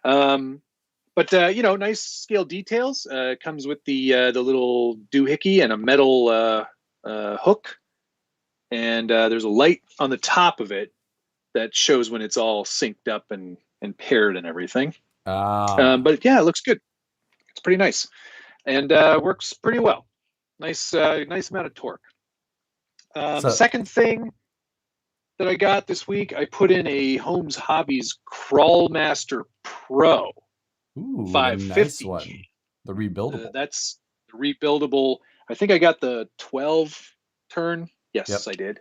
But nice scale details. Comes with the little doohickey and a metal hook, and there's a light on the top of it that shows when it's all synced up and paired and everything. But yeah, it looks good. It's pretty nice, and works pretty well. Nice amount of torque. Second thing that I got this week, I put in a Holmes Hobbies Crawlmaster Pro. Ooh, 550. Nice one. The rebuildable. That's the rebuildable. I think I got the 12 turn. Yes, yep. I did.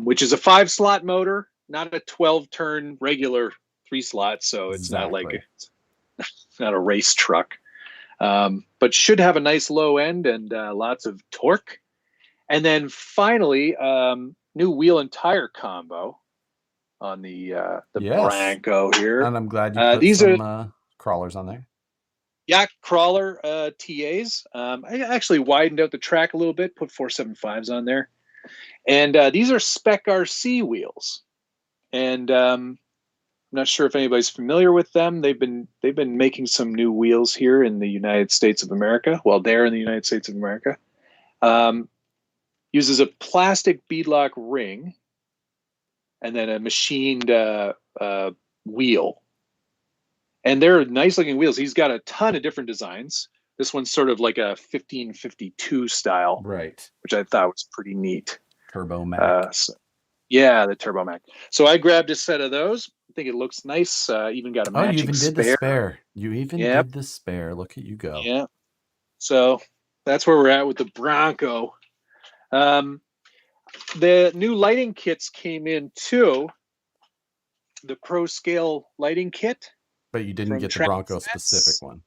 Which is a 5-slot motor, not a 12 turn regular 3-slot. So it's not like it's not a race truck. But should have a nice low end and lots of torque. And then finally, new wheel and tire combo on the Bronco here. And I'm glad you put these some crawlers on there. Yeah, crawler TAs. I actually widened out the track a little bit, put 475s on there. And these are Spec RC wheels. And I'm not sure if anybody's familiar with them. They've been making some new wheels here in the United States of America. Well, they're in the United States of America. Uses a plastic beadlock ring and then a machined wheel. And they're nice looking wheels. He's got a ton of different designs. This one's sort of like a 1552 style, right? Which I thought was pretty neat. Turbo Mac. The Turbo Mac. So I grabbed a set of those. I think it looks nice. Even got a matching you even spare. did the spare. You even did the spare. Look at you go. Yeah. So that's where we're at with the Bronco. The new lighting kits came in too. The Pro Scale lighting kit. But you didn't get the Bronco specific one.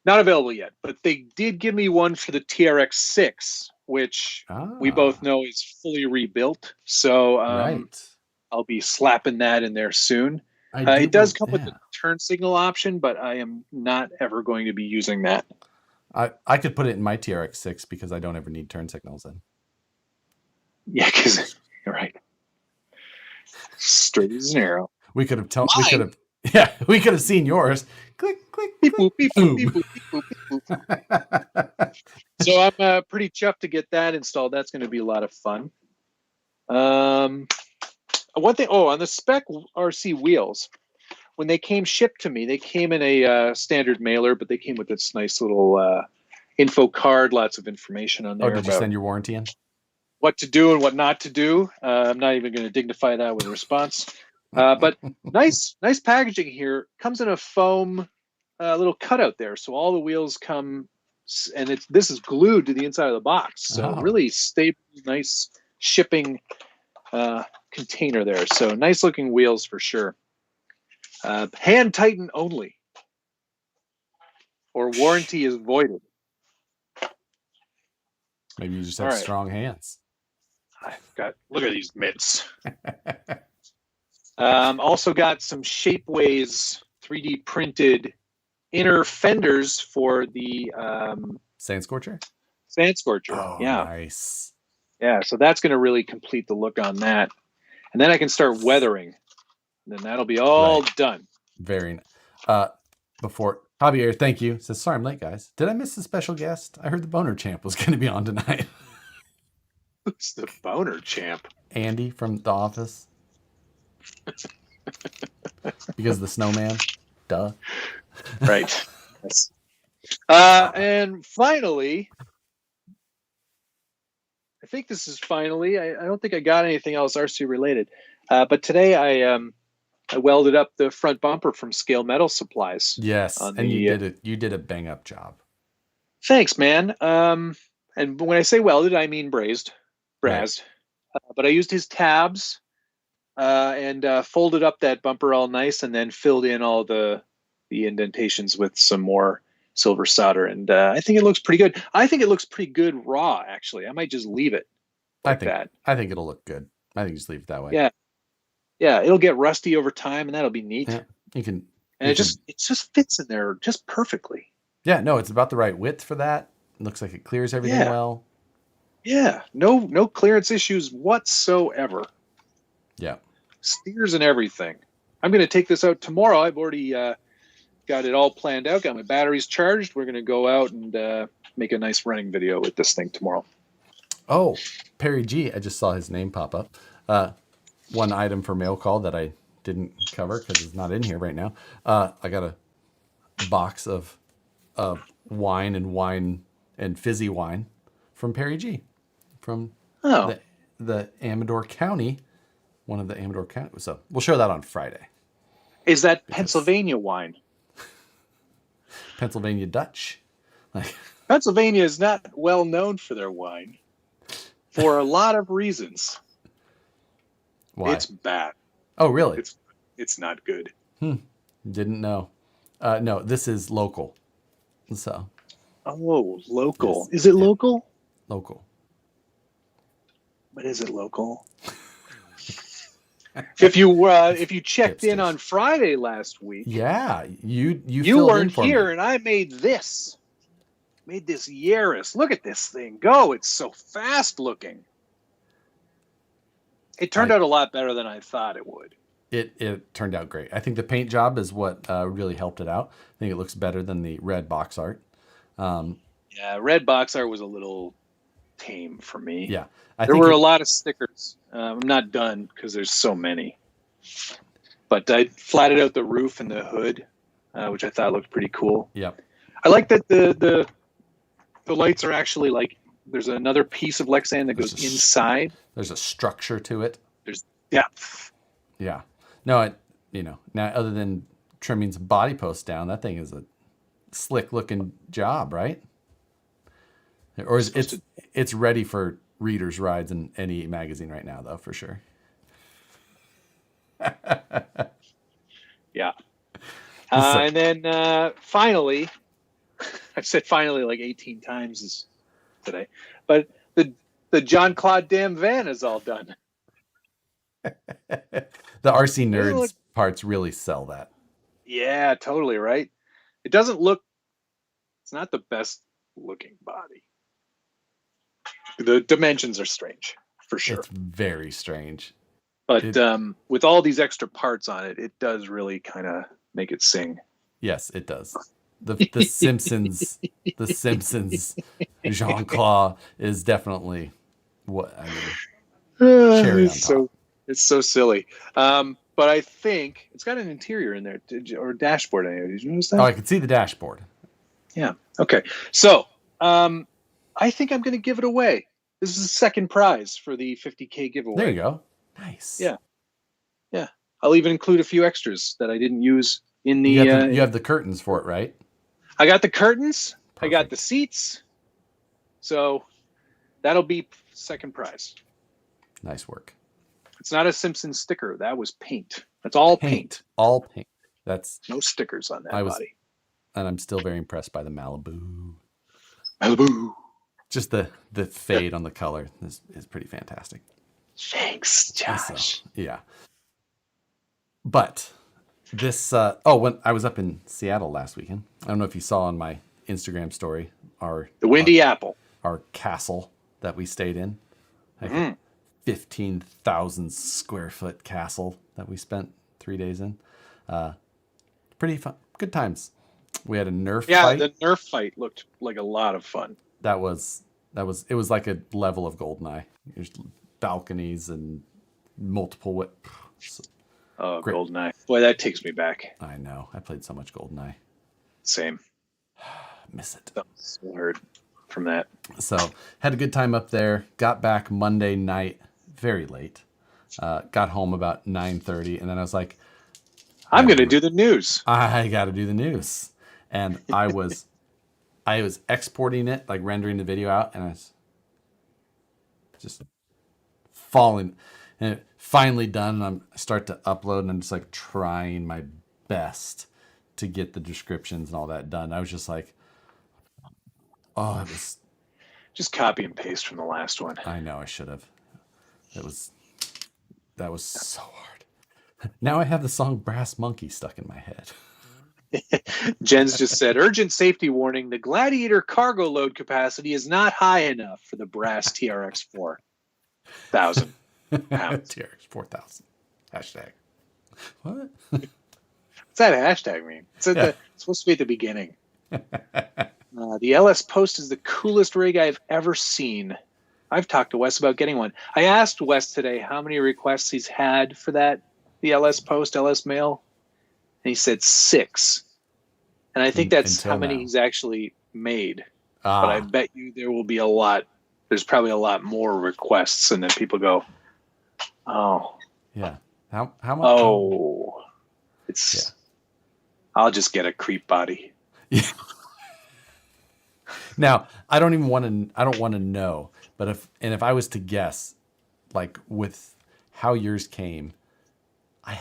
Not available yet, but they did give me one for the TRX-6, which we both know is fully rebuilt. So I'll be slapping that in there soon. It does come with a turn signal option, but I am not ever going to be using that. I could put it in my TRX6 because I don't ever need turn signals in. Yeah, because you're right. Straight as an arrow. We could have seen yours. Click, click, beep, click. boop, beep, boop, beep, boop, beep, boop, beep, boop. So I'm pretty chuffed to get that installed. That's going to be a lot of fun. One thing, on the spec RC wheels, when they came shipped to me, they came in a standard mailer, but they came with this nice little info card, lots of information on there. Did you send your warranty in? What to do and what not to do. I'm not even going to dignify that with a response. But nice packaging here. Comes in a foam little cutout there, so all the wheels come, and this is glued to the inside of the box. So really stable, nice shipping container there. So nice looking wheels for sure. Hand tighten only, or warranty is voided. Maybe you just have strong hands. Look at these mitts. Also got some Shapeways 3D printed inner fenders for the Sand Scorcher. Oh, yeah, nice. Yeah, so that's going to really complete the look on that, and then I can start weathering. And then that'll be all done. Very nice. Before Javier, thank you. Says, sorry I'm late, guys. Did I miss a special guest? I heard the Boner Champ was going to be on tonight. Who's the Boner Champ? Andy from The Office. Because the snowman. Duh. Right. Yes. And finally, I think this is finally, I don't think I got anything else RC related. But today I welded up the front bumper from Scale Metal Supplies. Yes, and you did a bang up job. Thanks, man. And when I say welded, I mean brazzed. Right. But I used his tabs and folded up that bumper all nice, and then filled in all the indentations with some more silver solder. And I think it looks pretty good. I think it looks pretty good raw, actually. I might just leave it like that. I think it'll look good. I think just leave it that way. Yeah. Yeah, it'll get rusty over time, and that'll be neat. Yeah, it just fits in there just perfectly. Yeah, no, it's about the right width for that. It looks like it clears everything well. Yeah, no clearance issues whatsoever. Yeah. Steers and everything. I'm going to take this out tomorrow. I've already got it all planned out, got my batteries charged. We're going to go out and make a nice running video with this thing tomorrow. Oh, Perry G. I just saw his name pop up. One item for mail call that I didn't cover because it's not in here right now. I got a box of wine and fizzy wine from Perry G. From the Amador County, one of the Amador County. So we'll show that on Friday. Is that Pennsylvania wine? Pennsylvania Dutch. Pennsylvania is not well known for their wine for a lot of reasons. Why? It's bad. Oh, really? It's not good. Didn't know. No, this is local. So. Oh, local. Yes. Is it local? Local. But is it local? If you checked in on Friday last week, you weren't here, and I made this Yaris. Look at this thing go! It's so fast looking. It turned out a lot better than I thought it would. It turned out great. I think the paint job is what really helped it out. I think it looks better than the red box art. Red box art was a little tame for me. Yeah. There were a lot of stickers. I'm not done because there's so many. But I flatted out the roof and the hood, which I thought looked pretty cool. Yep. I like that the lights are actually like there's another piece of Lexan that goes inside. There's a structure to it. There's depth. Yeah. No, now other than trimming some body posts down, that thing is a slick looking job, right? Or it's ready for readers' rides in any magazine right now, though, for sure. Yeah. And then finally, I've said finally like 18 times today, but the John Claude Dam van is all done. The RC Doesn't look- Nerds parts really sell that. Yeah, totally right. It doesn't look. It's not the best looking body. The dimensions are strange, for sure. It's very strange. But with all these extra parts on it, it does really kind of make it sing. Yes, it does. The Simpsons, the Simpsons, Jean Claude is definitely what I mean. Cherry on top. It's so silly. But I think it's got an interior in there or dashboard. Did you notice that? Oh, I can see the dashboard. Yeah. Okay. So I think I'm going to give it away. This is the second prize for the 50K giveaway. There you go. Nice. Yeah. Yeah. I'll even include a few extras that I didn't use in the. You have the curtains for it, right? I got the curtains. Perfect. I got the seats. So that'll be second prize. Nice work. It's not a Simpsons sticker. That was paint. That's all paint. All paint. That's no stickers on that body. And I'm still very impressed by the Malibu. Malibu. Just the fade on the color is pretty fantastic. Thanks, Josh. So, yeah. But this when I was up in Seattle last weekend, I don't know if you saw on my Instagram story the Windy Apple, our castle that we stayed in, like a 15,000 square foot castle that we spent 3 days in. Pretty fun, good times. We had a Nerf fight. Yeah, the Nerf fight looked like a lot of fun. It was like a level of GoldenEye. There's balconies and multiple great. GoldenEye. Boy, that takes me back. I know. I played so much GoldenEye. Same. Miss it. So heard from that. So had a good time up there. Got back Monday night very late. Got home about 9:30, and then I was like, I'm going to do the news. I got to do the news. And I was exporting it, like rendering the video out, and I was just falling. And it finally done, and I start to upload, and I'm just like trying my best to get the descriptions and all that done. I was just like, oh, it was just copy and paste from the last one. I know I should have. That was so hard. Now I have the song Brass Monkey stuck in my head. Jen's just said, urgent safety warning. The Gladiator cargo load capacity is not high enough for the brass TRX 4,000 pounds. TRX 4,000. Hashtag. What? What's that hashtag mean? It's supposed to be at the beginning. The LS Post is the coolest rig I've ever seen. I've talked to Wes about getting one. I asked Wes today how many requests he's had for that, the LS Post, LS Mail, and he said 6. And I think that's how many he's actually made. But I bet you there will be a lot. There's probably a lot more requests, and then people go, "Oh, yeah, how much? Oh, it's. Yeah. I'll just get a creep body." Yeah. Now I don't want to know, but if I was to guess, like with how yours came, I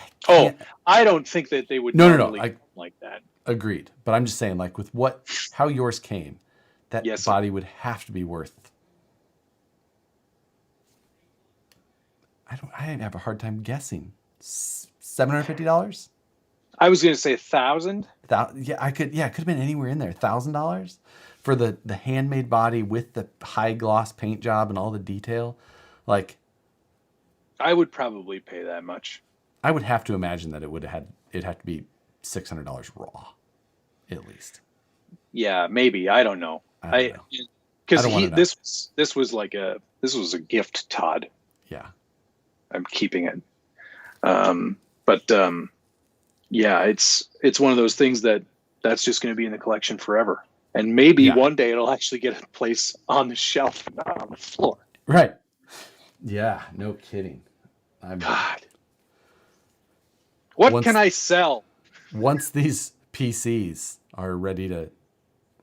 don't think that they would no like that. Agreed, but I'm just saying, like with how yours came, that body would have to be worth. I have a hard time guessing. $750. I was going to say 1,000. Yeah, it could have been anywhere in there. $1,000 for the handmade body with the high gloss paint job and all the detail. Like, I would probably pay that much. I would have to imagine that it'd have to be $600 raw, at least. Yeah, maybe. I don't know. Because this was a gift, Todd. Yeah, I'm keeping it. Yeah, it's one of those things that's just going to be in the collection forever, and maybe one day it'll actually get a place on the shelf, not on the floor. Right. Yeah. No kidding. God. What can I sell? Once these PCs are ready to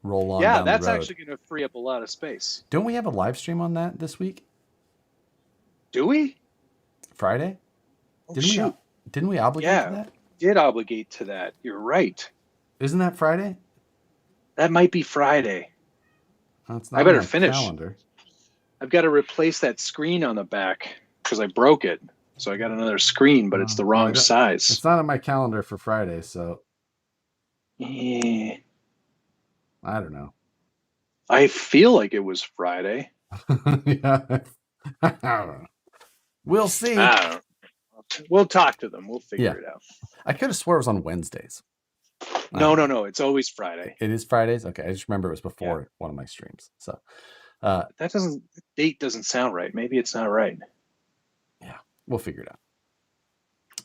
roll on, yeah, that's actually going to free up a lot of space. Don't we have a live stream on that this week? Do we? Friday? Oh, Didn't we obligate to that? Did obligate to that. You're right. Isn't that Friday? That might be Friday. I better finish. Calendar. I've got to replace that screen on the back because I broke it. So I got another screen, but it's the wrong size. It's not on my calendar for Friday, so Yeah. I don't know. I feel like it was Friday. Yeah. I don't know. We'll see. I don't know. We'll talk to them. We'll figure it out. I could have swore it was on Wednesdays. No. It's always Friday. It is Fridays? Okay. I just remember it was before one of my streams. So that date doesn't sound right. Maybe it's not right. Yeah, we'll figure it out.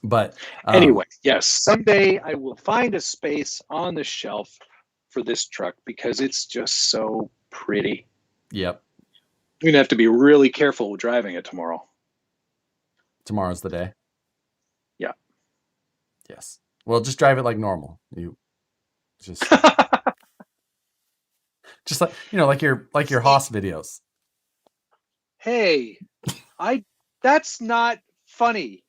But anyway, yes, someday I will find a space on the shelf for this truck because it's just so pretty. Yep. You're gonna have to be really careful with driving it tomorrow. Tomorrow's the day. Yeah. Yes. Well, just drive it like normal. You just just like like your Haas videos. Hey, that's not funny.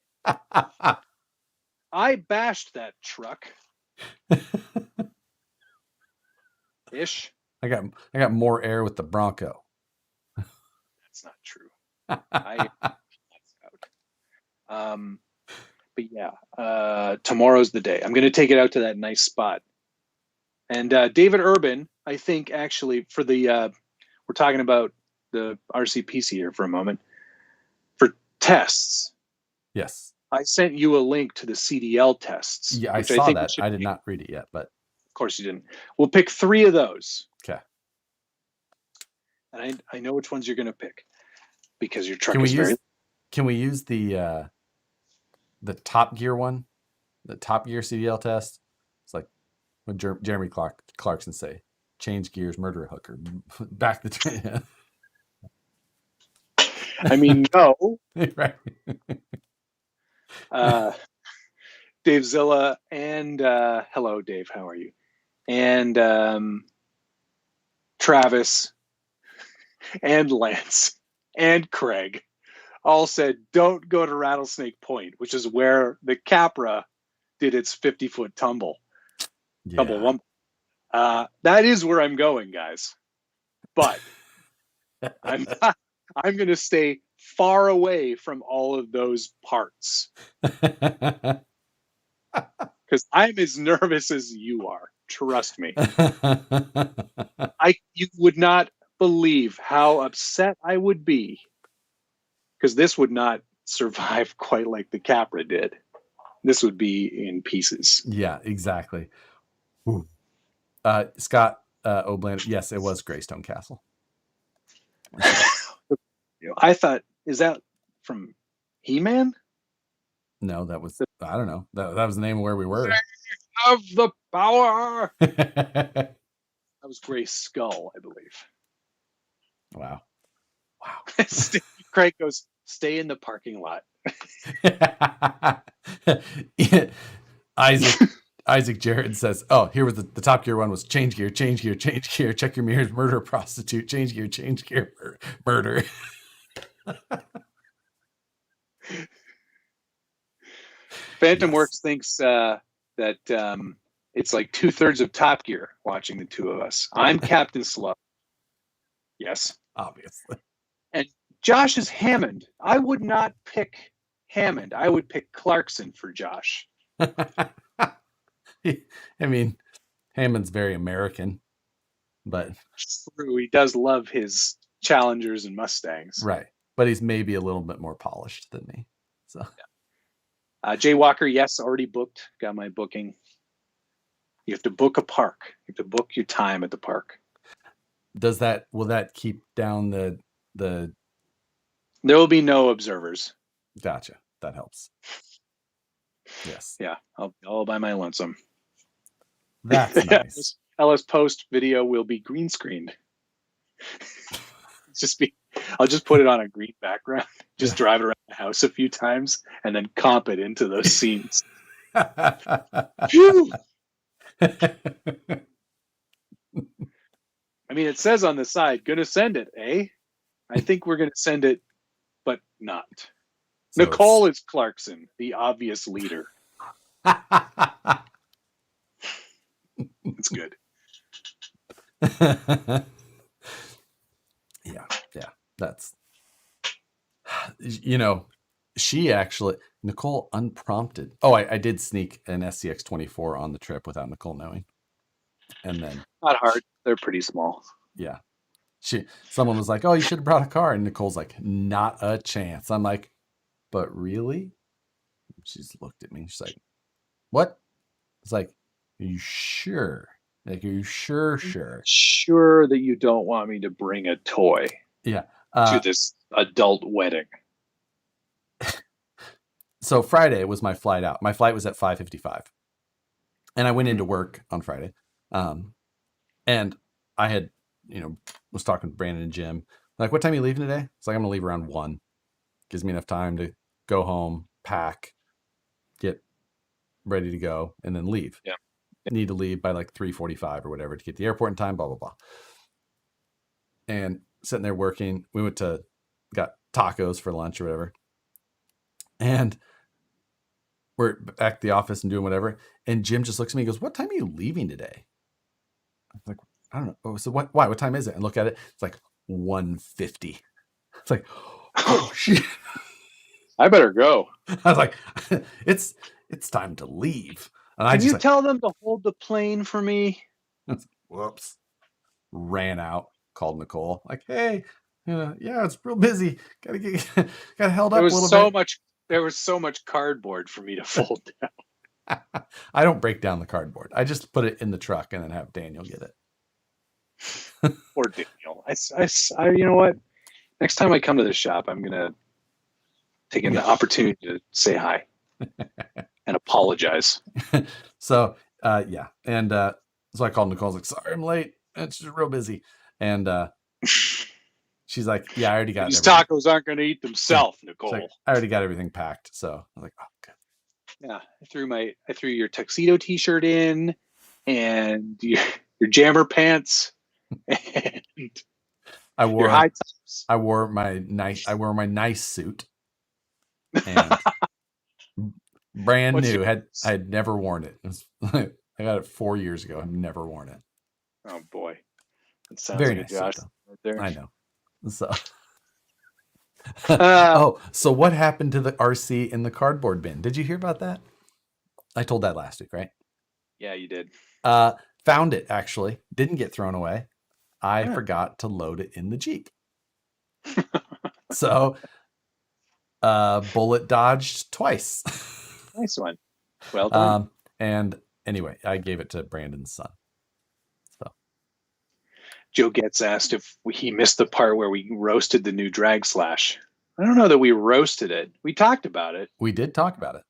I bashed that truck. Ish. I got more air with the Bronco. That's not true. But yeah, tomorrow's the day. I'm going to take it out to that nice spot. And David Urban, I think actually for the we're talking about the RCPC here for a moment for tests. Yes. I sent you a link to the CDL tests. Yeah, I saw that. I did not read it yet, but of course you didn't. We'll pick 3 of those. Okay. And I know which ones you're going to pick because your truck is very. Can we use the Top Gear one, the Top Gear CDL test? It's like when Jeremy Clarkson say, "Change gears, murder a hooker, back the train." I mean, no. Right. Dave Zilla and hello, Dave. How are you? And Travis and Lance and Craig all said, "Don't go to Rattlesnake Point," which is where the Capra did its 50-foot tumble. Yeah. Tumble one. That is where I'm going, guys. But I'm going to stay far away from all of those parts because I'm as nervous as you are. Trust me. You would not believe how upset I would be because this would not survive quite like the Capra did. This would be in pieces. Yeah, exactly. Ooh. Scott Obland, yes, it was Greystone Castle. I thought, is that from He-Man? No, that was, I don't know. That was the name of where we were. Of the power. That was Grey Skull, I believe. Wow. Craig goes, "Stay in the parking lot." Isaac Jared says, "Oh, here was the Top Gear one was change gear, check your mirrors, murder a prostitute, change gear, murder." Phantom Works thinks that it's like 2/3 of Top Gear watching the two of us. I'm Captain Slow. Yes. Obviously. And Josh is Hammond. I would not pick Hammond. I would pick Clarkson for Josh. I mean, Hammond's very American, but true, he does love his Challengers and Mustangs. Right. But he's maybe a little bit more polished than me. So Jay Walker, yes, already booked. Got my booking. You have to book a park. You have to book your time at the park. Will that keep down the There will be no observers. Gotcha. That helps. Yes. Yeah, I'll be all by my lonesome. That's nice. Ellis Post video will be green screened. I'll just put it on a green background. Just drive it around the house a few times and then comp it into those scenes. I mean, it says on the side, "Gonna send it, eh?" I think we're gonna send it, but not. So Nicole is Clarkson, the obvious leader. It's good. Yeah. That's, she actually, Nicole unprompted. Oh, I did sneak an SCX 24 on the trip without Nicole knowing. And then Not hard. They're pretty small. yeah, someone was like, "Oh, you should have brought a car," and Nicole's like, "Not a chance." I'm like, "But really?" She's looked at me. She's like, "What?" It's like, "Are you sure? Like, are you sure? Sure that you don't want me to bring a toy Yeah." to this adult wedding. So Friday was my flight out. My flight was at 5:55, and I went into work on Friday. And I had, was talking to Brandon and Jim. Like, what time are you leaving today? It's like, I'm gonna leave around 1. Gives me enough time to go home, pack, get ready to go, and then leave. Yeah. Need to leave by like 3:45 or whatever to get to the airport in time, blah, blah, blah. And sitting there working, we got tacos for lunch or whatever. And we're back at the office and doing whatever. And Jim just looks at me and goes, "What time are you leaving today?" I'm like, "I don't know." "Oh, so what? Why? What time is it?" And look at it. It's like 1:50. It's like, oh shit. I better go. I was like, it's time to leave. And Can you tell them to hold the plane for me? Whoops. Ran out, called Nicole. Like, "Hey, yeah, it's real busy. Got held up a little bit." There was so much cardboard for me to fold down. I don't break down the cardboard. I just put it in the truck and then have Daniel get it. Poor Daniel. I you know what? Next time I come to the shop, I'm gonna take an opportunity to say hi and apologize. So yeah, and so I called Nicole. I was like, "Sorry, I'm late. It's just real busy." And she's like, "Yeah, I already got these everything." Tacos aren't going to eat themselves, Nicole. Like, "I already got everything packed." So I was like, "Oh, good." Yeah, I threw your tuxedo T-shirt in, and your jammer pants, and your high tops. I wore my nice suit, and brand new. I had never worn it. I got it 4 years ago. I've never worn it. Oh boy, that sounds very like nice a Josh suit, right there. I know. So oh, so what happened to the RC in the cardboard bin? Did you hear about that? I told that last week, right? Yeah, you did. Found it, actually. Didn't get thrown away. I forgot to load it in the Jeep. So bullet dodged twice. Nice one. Well done. And anyway, I gave it to Brandon's son. So Joe gets asked if he missed the part where we roasted the new Drag Slash. I don't know that we roasted it. We talked about it. We did talk about it.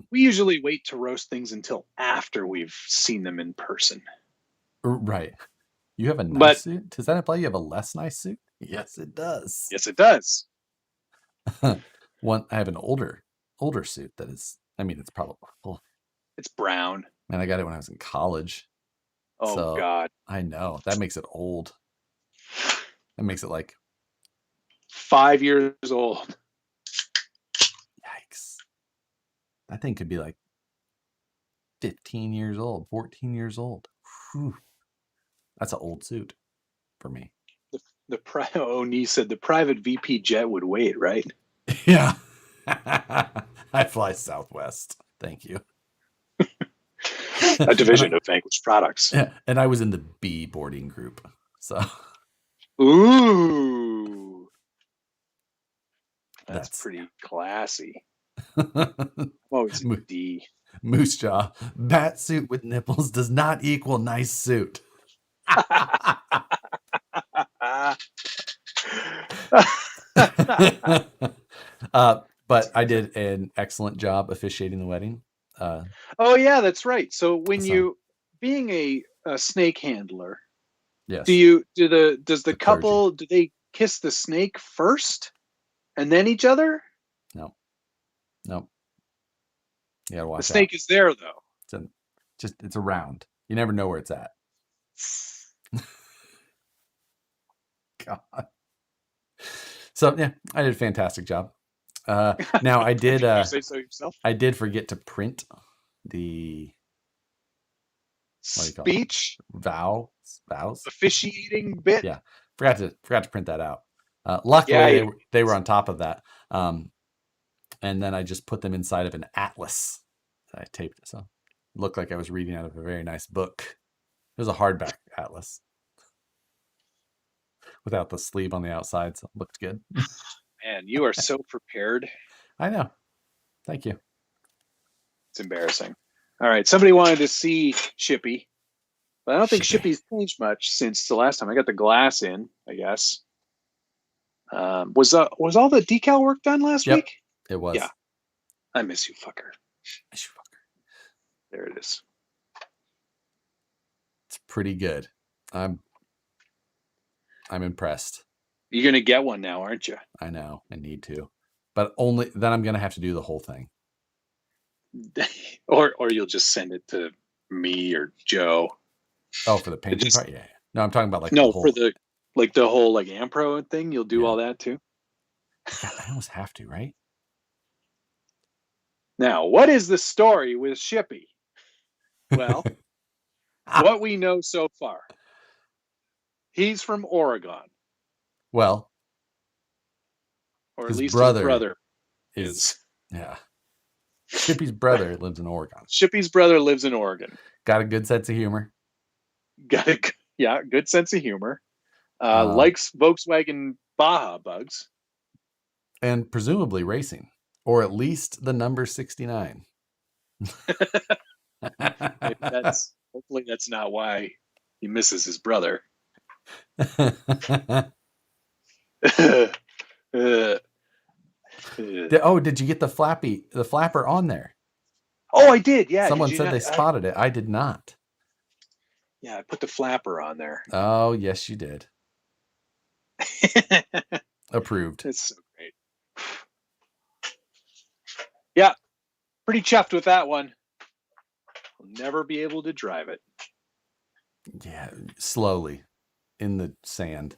We usually wait to roast things until after we've seen them in person. Right. You have a nice suit? Does that imply you have a less nice suit? Yes, it does. Yes, it does. I have an older suit that is, it's probably, it's brown. And I got it when I was in college. Oh, so, God. I know. That makes it old. That makes it like 5 years old. Yikes. That thing could be like 15 years old, 14 years old. Whew. That's an old suit for me. O'Neill said the private VP jet would wait, right? Yeah. I fly Southwest. Thank you. A division of Vanquish Products. Yeah, and I was in the B boarding group. So. Ooh. That's pretty classy. It's a D. Moose jaw. Bat suit with nipples does not equal nice suit. But I did an excellent job officiating the wedding. Oh yeah, that's right. So when you, being a snake handler, yes, does the couple, do they kiss the snake first and then each other? No. You gotta watch the snake is there though. It's around. You never know where it's at. God. So yeah, I did a fantastic job. Now I did. You say so yourself? I did forget to print the speech vows officiating bit. Yeah, forgot to print that out. Luckily, they were on top of that. And then I just put them inside of an atlas that I taped. So it looked like I was reading out of a very nice book. It was a hardback atlas without the sleeve on the outside, so it looked good. Man, you are so prepared. I know. Thank you. It's embarrassing. All right, somebody wanted to see Shippy, but I don't think Shippy. Shippy's changed much since the last time. I got the glass in, I guess. Was all the decal work done last Yep, week? it was. Yeah. I miss you, fucker. Miss you, fucker. There it is. It's pretty good. I'm impressed. You're gonna get one now, aren't you? I know. I need to, but only then I'm gonna have to do the whole thing. or you'll just send it to me or Joe. Oh, for the painting part, yeah. No, I'm talking about like no the whole... for the whole like Ampro thing. You'll do all that too. God, I almost have to, right? Now, what is the story with Shippy? Well, what we know so far, he's from Oregon. Well, or at his least brother his brother is. Yeah. Shippy's brother lives in Oregon. Shippy's brother lives in Oregon. Got a good sense of humor. Good sense of humor. Likes Volkswagen Baja bugs. And presumably racing. Or at least the number 69. Hopefully that's not why he misses his brother. Did you get the flapper on there? Oh, I did. Yeah. Someone said they spotted it. I did not. Yeah, I put the flapper on there. Oh, yes, you did. Approved. It's so great. Yeah, pretty chuffed with that one. I'll never be able to drive it. Yeah, slowly in the sand.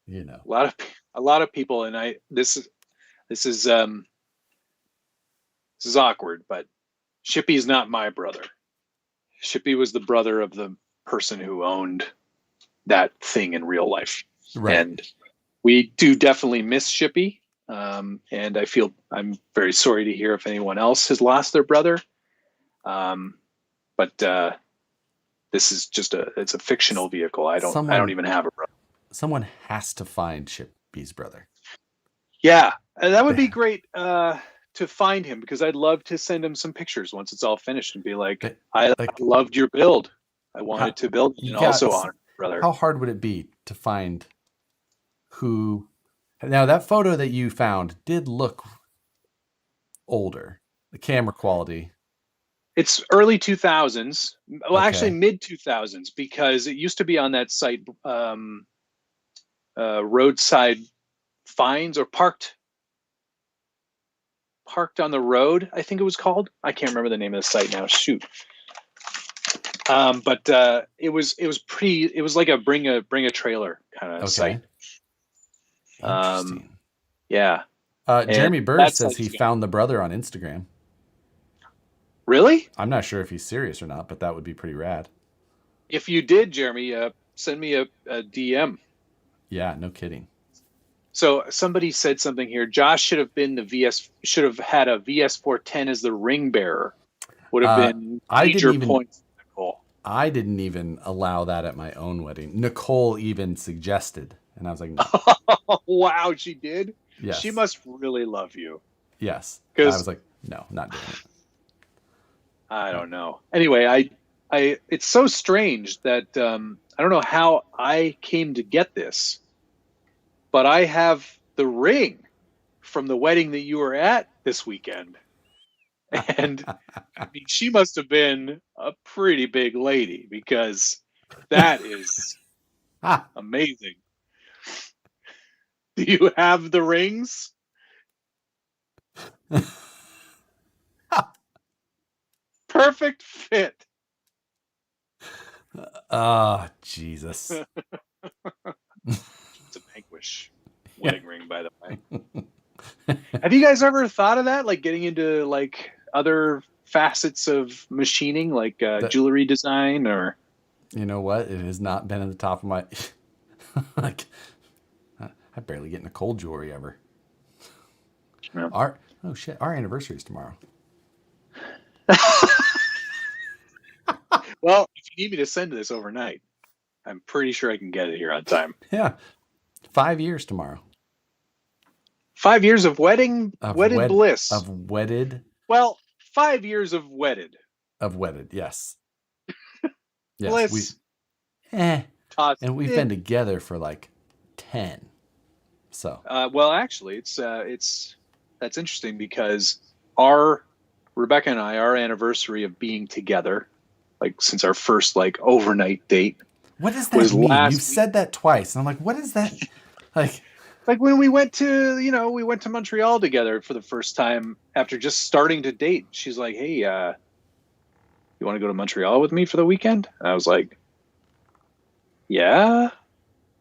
You know, a lot of people, and this is awkward, but Shippy is not my brother. Shippy was the brother of the person who owned that thing in real life, right. And we do definitely miss Shippy. And I'm very sorry to hear if anyone else has lost their brother. But this is just it's a fictional vehicle. I don't even have a brother. Someone has to find Shippy's brother. Yeah, that would be great to find him, because I'd love to send him some pictures once it's all finished and be like, I loved your build. I wanted to build it and also honor brother. How hard would it be to find who? Now, that photo that you found did look older. The camera quality. It's early 2000s. Well, actually mid 2000s, because it used to be on that site, roadside finds, or parked on the road, I think it was called. I can't remember the name of the site now. Shoot. But it was like a bring a trailer kind of site. Interesting. Yeah. Jeremy Bird says he found the brother on Instagram. Really? I'm not sure if he's serious or not, but that would be pretty rad. If you did, Jeremy, send me a DM. Yeah, no kidding. So somebody said something here. Josh should have had a VS410 as the ring bearer. Would have been major points. Nicole. I didn't even allow that at my own wedding. Nicole even suggested, and I was like, no. Wow, she did? Yes. She must really love you. Yes. I was like, no, not doing it. I don't know. Anyway, I it's so strange that I don't know how I came to get this, but I have the ring from the wedding that you were at this weekend. And I mean, she must have been a pretty big lady, because that is amazing. Do you have the rings? Perfect fit. Jesus. It's a Vanquish wedding ring, by the way. Have you guys ever thought of that? Like getting into like other facets of machining, like jewelry design, or? You know what? It has not been at the top of my... like, I barely get Nicole jewelry ever. Yeah. Our anniversary is tomorrow. Well, if you need me to send this overnight, I'm pretty sure I can get it here on time. Yeah, 5 years tomorrow 5 years of wedded bliss. of wedded. Well, 5 years of wedded Yes, yes. bliss. And we've been together for like 10. So Well, actually, it's that's interesting because our Rebecca and I, our anniversary of being together, like since our first like overnight date. What does that mean? You've said that twice, and I'm like, what is that? Like when we went to Montreal together for the first time after just starting to date. She's like, "Hey, you want to go to Montreal with me for the weekend?" And I was like, "Yeah,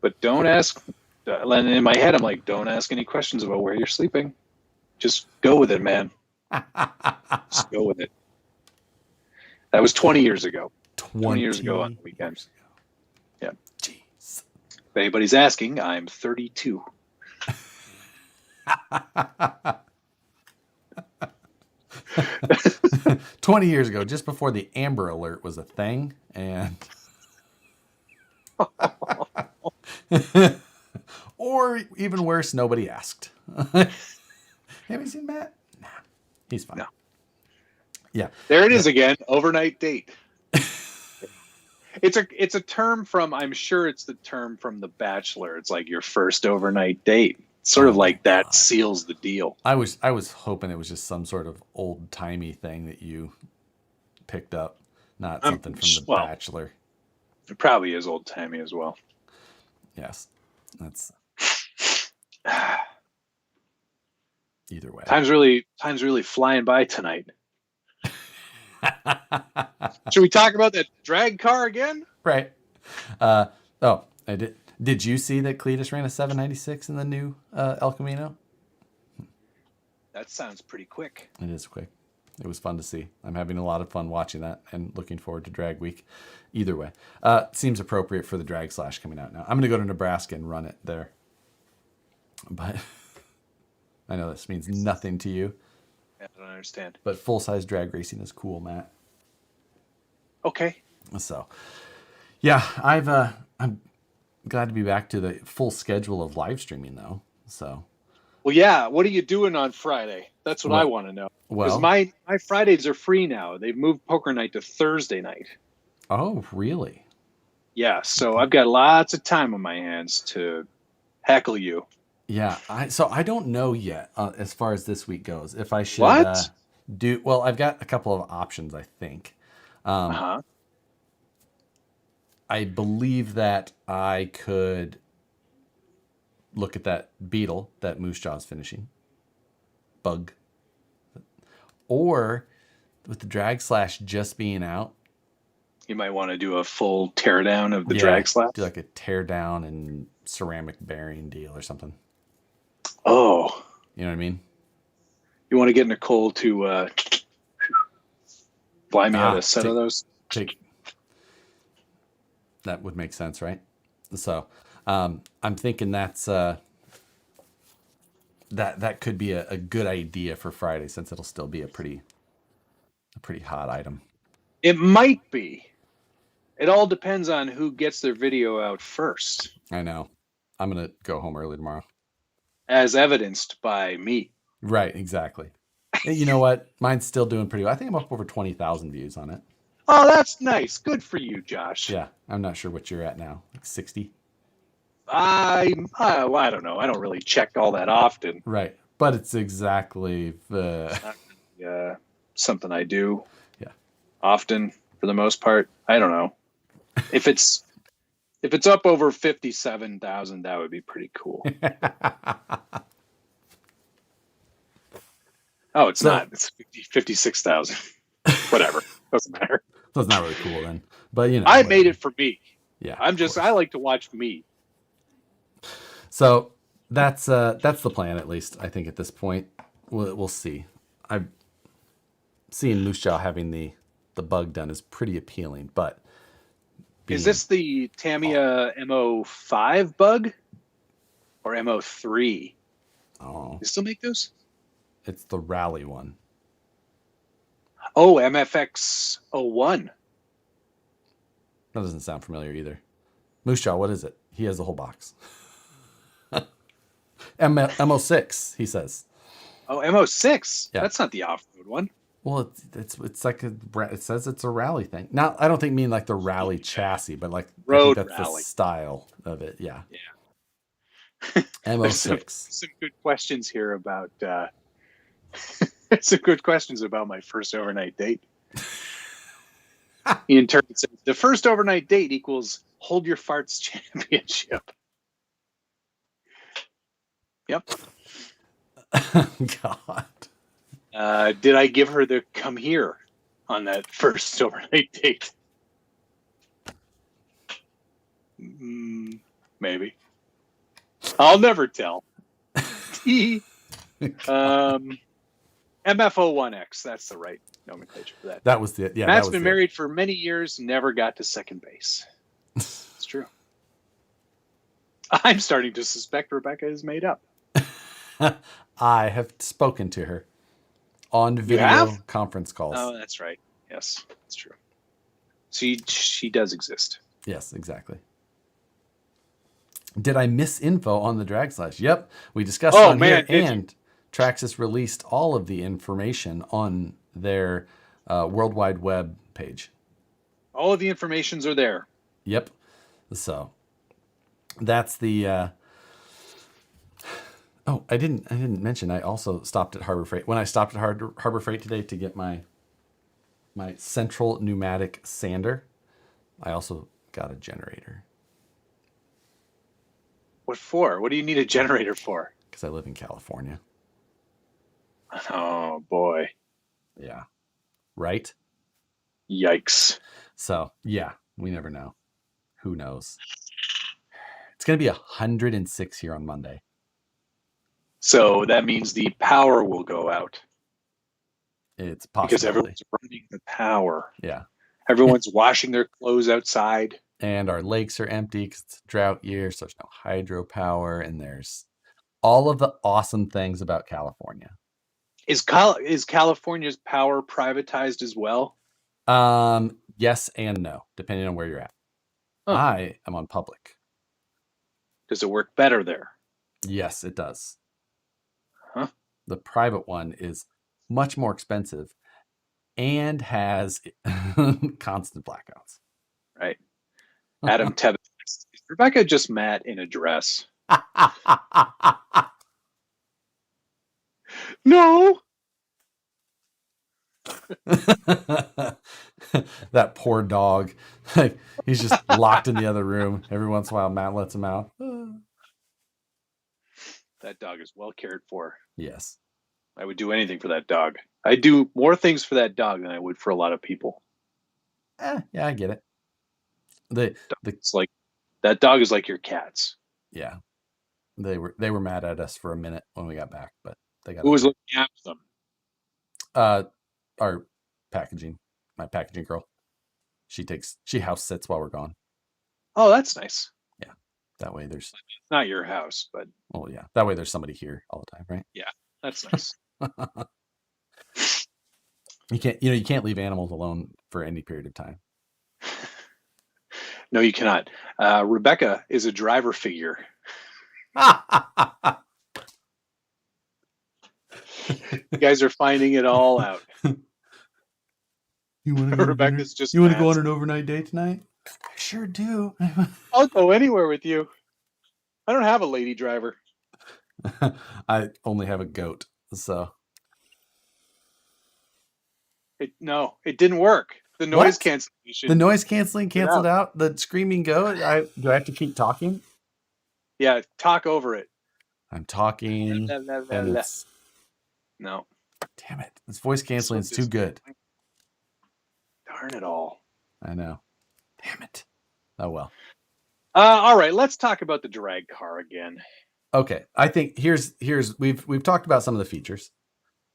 but don't ask." And in my head, I'm like, "Don't ask any questions about where you're sleeping. Just go with it, man. Just go with it." That was 20 years ago. 20 years ago on the weekend. Yeah. Jeez. If anybody's asking, I'm 32. 20 years ago, just before the Amber Alert was a thing, and or even worse, nobody asked. Have you seen Matt? Nah, he's fine. No. Yeah, there it is again. Overnight date. It's a term from. I'm sure it's the term from The Bachelor. It's like your first overnight date. Sort of like that seals the deal. I was hoping it was just some sort of old timey thing that you picked up, not something from The Bachelor. It probably is old timey as well. Yes, that's either way. Time's really flying by tonight. Should we talk about that drag car again? Right. I did. Did you see that Cletus ran a 796 in the new El Camino? That sounds pretty quick. It is quick. It was fun to see. I'm having a lot of fun watching that and looking forward to Drag Week. Either way, seems appropriate for the Drag Slash coming out now. I'm going to go to Nebraska and run it there. But I know this means nothing to you. I don't understand. But full-size drag racing is cool, Matt. Okay. So, yeah, I'm glad to be back to the full schedule of live streaming, though. So, well, yeah. What are you doing on Friday? That's what I want to know. Because my Fridays are free now. They've moved poker night to Thursday night. Oh, really? Yeah. So I've got lots of time on my hands to heckle you. Yeah. I don't know yet as far as this week goes. If I should do well, I've got a couple of options. I think. I believe that I could look at that beetle that Moose Jaw's finishing. Bug. Or with the Drag Slash just being out. You might want to do a full teardown of the Drag Slash. Do like a teardown and ceramic bearing deal or something. Oh. You know what I mean? You want to get Nicole to fly me out a set of those? That would make sense, right? So I'm thinking that's that could be a good idea for Friday, since it'll still be a pretty hot item. It might be. It all depends on who gets their video out first. I know. I'm gonna go home early tomorrow, as evidenced by me. Right, exactly. You know what? Mine's still doing pretty well. I think I'm up over 20,000 views on it. Oh, that's nice. Good for you, Josh. Yeah, I'm not sure what you're at now. Like 60? I don't know. I don't really check all that often. Right, but it's exactly something I do. Yeah. Often, for the most part. I don't know. If it's up over 57,000, that would be pretty cool. Oh, it's not. It's 56,000. Whatever. Doesn't matter. So it's not really cool then. But you know, I made it for me. Yeah. I like to watch me. So that's the plan, at least, I think, at this point. We'll see. I'm seeing Moose Jaw having the bug done is pretty appealing, but is this the Tamiya MO5 bug or MO3? Oh, You still make those? It's the rally one. Oh, MFX 01. That doesn't sound familiar either. Moose Jaw, what is it? He has the whole box. MO6, he says. Oh, MO6. Yeah. That's not the off-road one. Well, it's like it says it's a rally thing. Now, I don't think mean like the rally chassis, but like I think Road that's rally. the style of it. Yeah. Yeah. MO6. Some good questions here about some good questions about my first overnight date. Ian Turpin says the first overnight date equals hold your farts championship. Yep. God. Did I give her the come here on that first overnight date? Maybe. I'll never tell. MFO1X. That's the right nomenclature for that. That was the yeah. Matt's been married for many years, never got to second base. It's true. I'm starting to suspect Rebecca is made up. I have spoken to her on video conference calls. Oh, that's right. Yes, that's true. She does exist. Yes, exactly. Did I miss info on the Drag Slash? Yep, we discussed on here, and Traxxas released all of the information on their World Wide Web page. All of the informations are there. Yep. So that's the. Oh, I didn't mention. I also stopped at Harbor Freight. When I stopped at Harbor Freight today to get my central pneumatic sander, I also got a generator. What for? What do you need a generator for? Because I live in California. Oh boy. Yeah. Right? Yikes. So yeah, we never know. Who knows? It's gonna be 106 here on Monday. So that means the power will go out. It's possible. Because everyone's running the power. Yeah. Everyone's washing their clothes outside. And our lakes are empty because it's a drought year, so there's no hydropower, and there's all of the awesome things about California. Is California's power privatized as well? Yes and no, depending on where you're at. Huh. I am on public. Does it work better there? Yes, it does. Huh? The private one is much more expensive and has constant blackouts. Right. Adam Tebbe. Is Rebecca just Matt in a dress? No. That poor dog. He's just locked in the other room. Every once in a while, Matt lets him out. That dog is well cared for. Yes. I would do anything for that dog. I do more things for that dog than I would for a lot of people. Yeah, I get it. It's like that dog is like your cats. Yeah. They were mad at us for a minute when we got back, but they got. Who was looking after them? Our packaging, my packaging girl. She house sits while we're gone. Oh, that's nice. Yeah. That way there's not your house, but yeah. That way there's somebody here all the time, right? Yeah, that's nice. You can't leave animals alone for any period of time. No, you cannot. Rebecca is a driver figure. You guys are finding it all out. Rebecca's just. You want to go on an overnight date tonight? I sure do. I'll go anywhere with you. I don't have a lady driver. I only have a goat, so. It didn't work. The noise cancellation. The noise canceling canceled out. The screaming goat. Do I have to keep talking? Yeah, talk over it. I'm talking. No. Damn it! This voice canceling is too good. Darn it all. I know. Damn it. Oh well. All right, let's talk about the drag car again. Okay, I think here's we've talked about some of the features.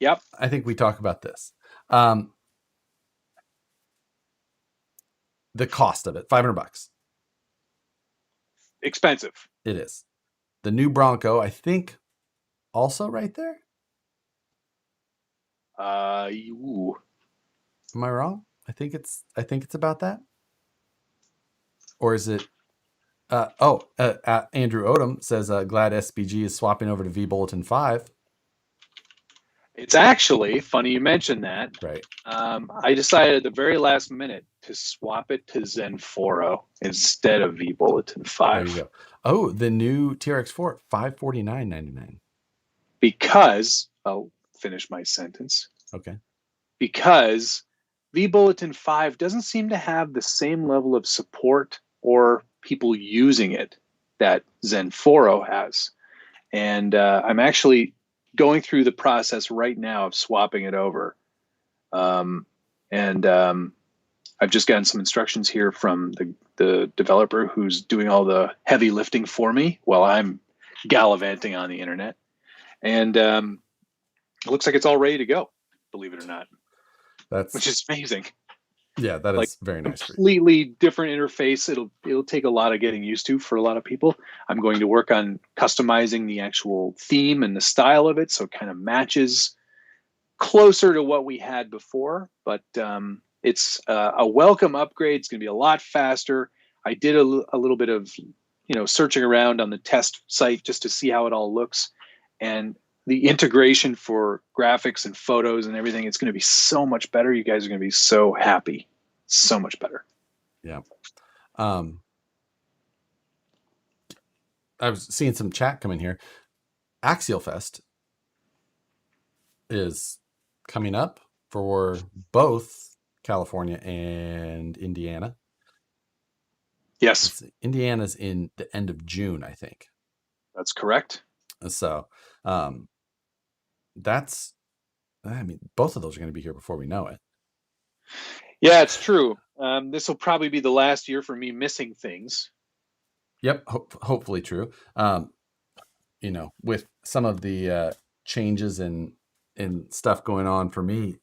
Yep. I think we talk about this. The cost of it, $500. Expensive. It is. The new Bronco, I think, also right there. Ooh. Am I wrong? I think it's about that. Or is it? Andrew Odom says, glad SBG is swapping over to V Bulletin 5. It's actually funny you mentioned that. Right. I decided at the very last minute to swap it to Zenforo instead of V Bulletin 5. There you go. Oh, the new TRX4, $549.99. Because I'll finish my sentence. Okay. Because V Bulletin 5 doesn't seem to have the same level of support or people using it that Zenforo has. And I'm actually going through the process right now of swapping it over. I've just gotten some instructions here from the developer who's doing all the heavy lifting for me while I'm gallivanting on the internet. And it looks like it's all ready to go, believe it or not. Which is amazing. Yeah, that is very nice. Completely different interface. It'll take a lot of getting used to for a lot of people. I'm going to work on customizing the actual theme and the style of it so it kind of matches closer to what we had before. But it's a welcome upgrade. It's going to be a lot faster. I did a little bit of searching around on the test site just to see how it all looks, and the integration for graphics and photos and everything, it's going to be so much better. You guys are going to be so happy. So much better. Yeah. I was seeing some chat come in here. Axial Fest is coming up for both California and Indiana. Yes. Indiana's in the end of June, I think. That's correct. So both of those are going to be here before we know it. Yeah, it's true. This will probably be the last year for me missing things. Yep. Hopefully true. With some of the changes and stuff going on for me,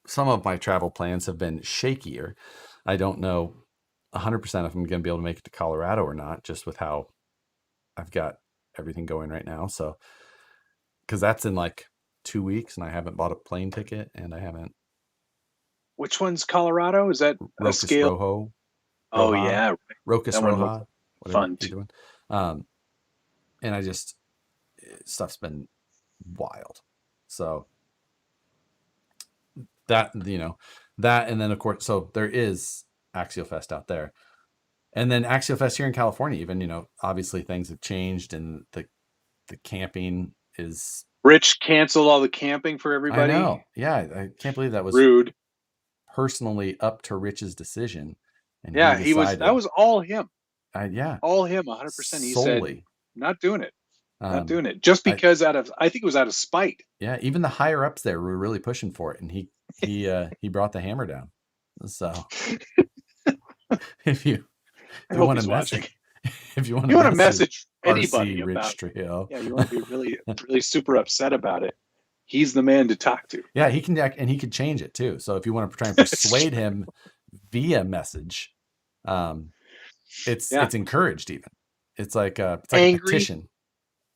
some of my travel plans have been shakier. I don't know 100% if I'm going to be able to make it to Colorado or not, just with how I've got everything going right now. So, because that's in like 2 weeks and I haven't bought a plane ticket and I haven't. Which one's Colorado? Is that Rocas scale? Rojo? Oh, yeah. Rocas Roja. Fun. Doing. And I just, stuff's been wild. So that, that, and then of course, so there is Axial Fest out there. And then Axial Fest here in California, even, obviously things have changed and the camping is. Rich canceled all the camping for everybody. I know. Yeah. I can't believe that was rude. Personally up to Rich's decision. And he decided, that was all him. All him 100%. He solely. Said, not doing it. Not doing it. Just because I think it was out of spite. Yeah. Even the higher ups there were really pushing for it. And he brought the hammer down. So if you want to message, you want to message anybody Rich Trio, you want to be really, really super upset about it, he's the man to talk to. Yeah, he can, and he could change it too. So if you want to try and persuade him via message, it's encouraged. Even it's like a petition,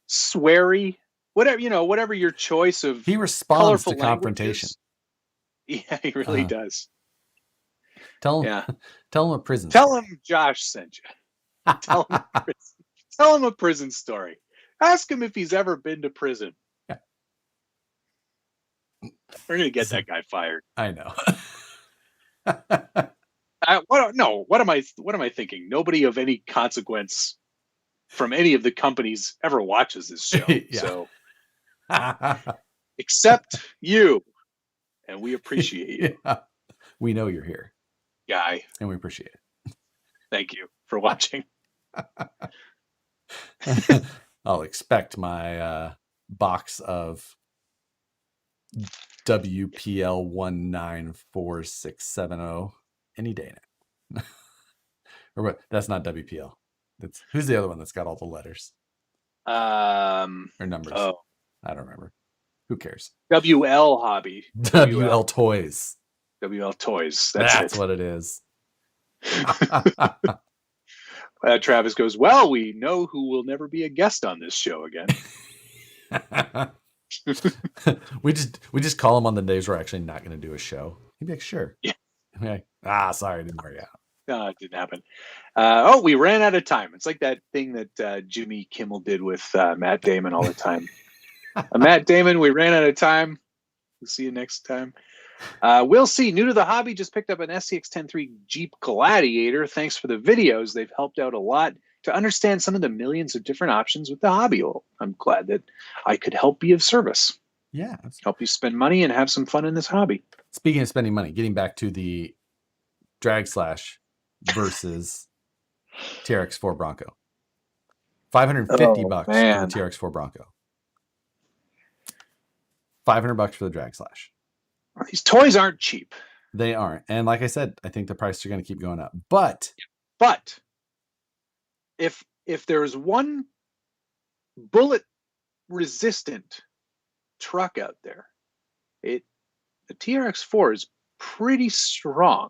sweary, whatever your choice of. He responds to confrontation. Yeah, he really does. Tell him a prison. Tell him Josh sent you. Tell him a prison story. Ask him if he's ever been to prison. Yeah. We're gonna get that guy fired. I know. What am I thinking? Nobody of any consequence from any of the companies ever watches this show. So except you. And we appreciate you. Yeah. We know you're here, guy. And we appreciate it. Thank you for watching. I'll expect my box of WPL 194670 any day now. Or what? That's not WPL. Who's the other one that's got all the letters? Or numbers. Oh, I don't remember. Who cares? WL Hobby. WL Toys. WL Toys. That's what it is. Travis goes, well, we know who will never be a guest on this show again. we just call him on the days we're actually not going to do a show. He'd be like, sure. Yeah. He'd be like, sorry, it didn't work out. No, it didn't happen. We ran out of time. It's like that thing that Jimmy Kimmel did with Matt Damon all the time. Matt Damon, we ran out of time. We'll see you next time. We'll see. New to the hobby, just picked up an SCX-10.3 Jeep Gladiator. Thanks for the videos. They've helped out a lot to understand some of the millions of different options with the hobby. Well, I'm glad that I could help be of service. Yeah. Help you spend money and have some fun in this hobby. Speaking of spending money, getting back to the Drag Slash versus TRX4 Bronco. $550 for the TRX4 Bronco. $500 for the Drag Slash. These toys aren't cheap. They aren't. And like I said, I think the prices are going to keep going up. But if there's one bullet resistant truck out there, the TRX4 is pretty strong.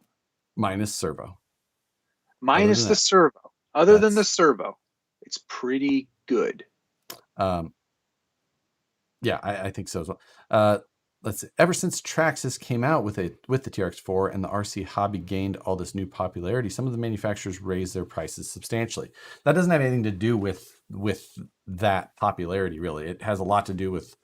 Minus servo. Minus the servo. Other than the servo, it's pretty good. Yeah, I think so as well. Let's see. Ever since Traxxas came out with the TRX4 and the RC hobby gained all this new popularity, some of the manufacturers raised their prices substantially. That doesn't have anything to do with that popularity, really. It has a lot to do with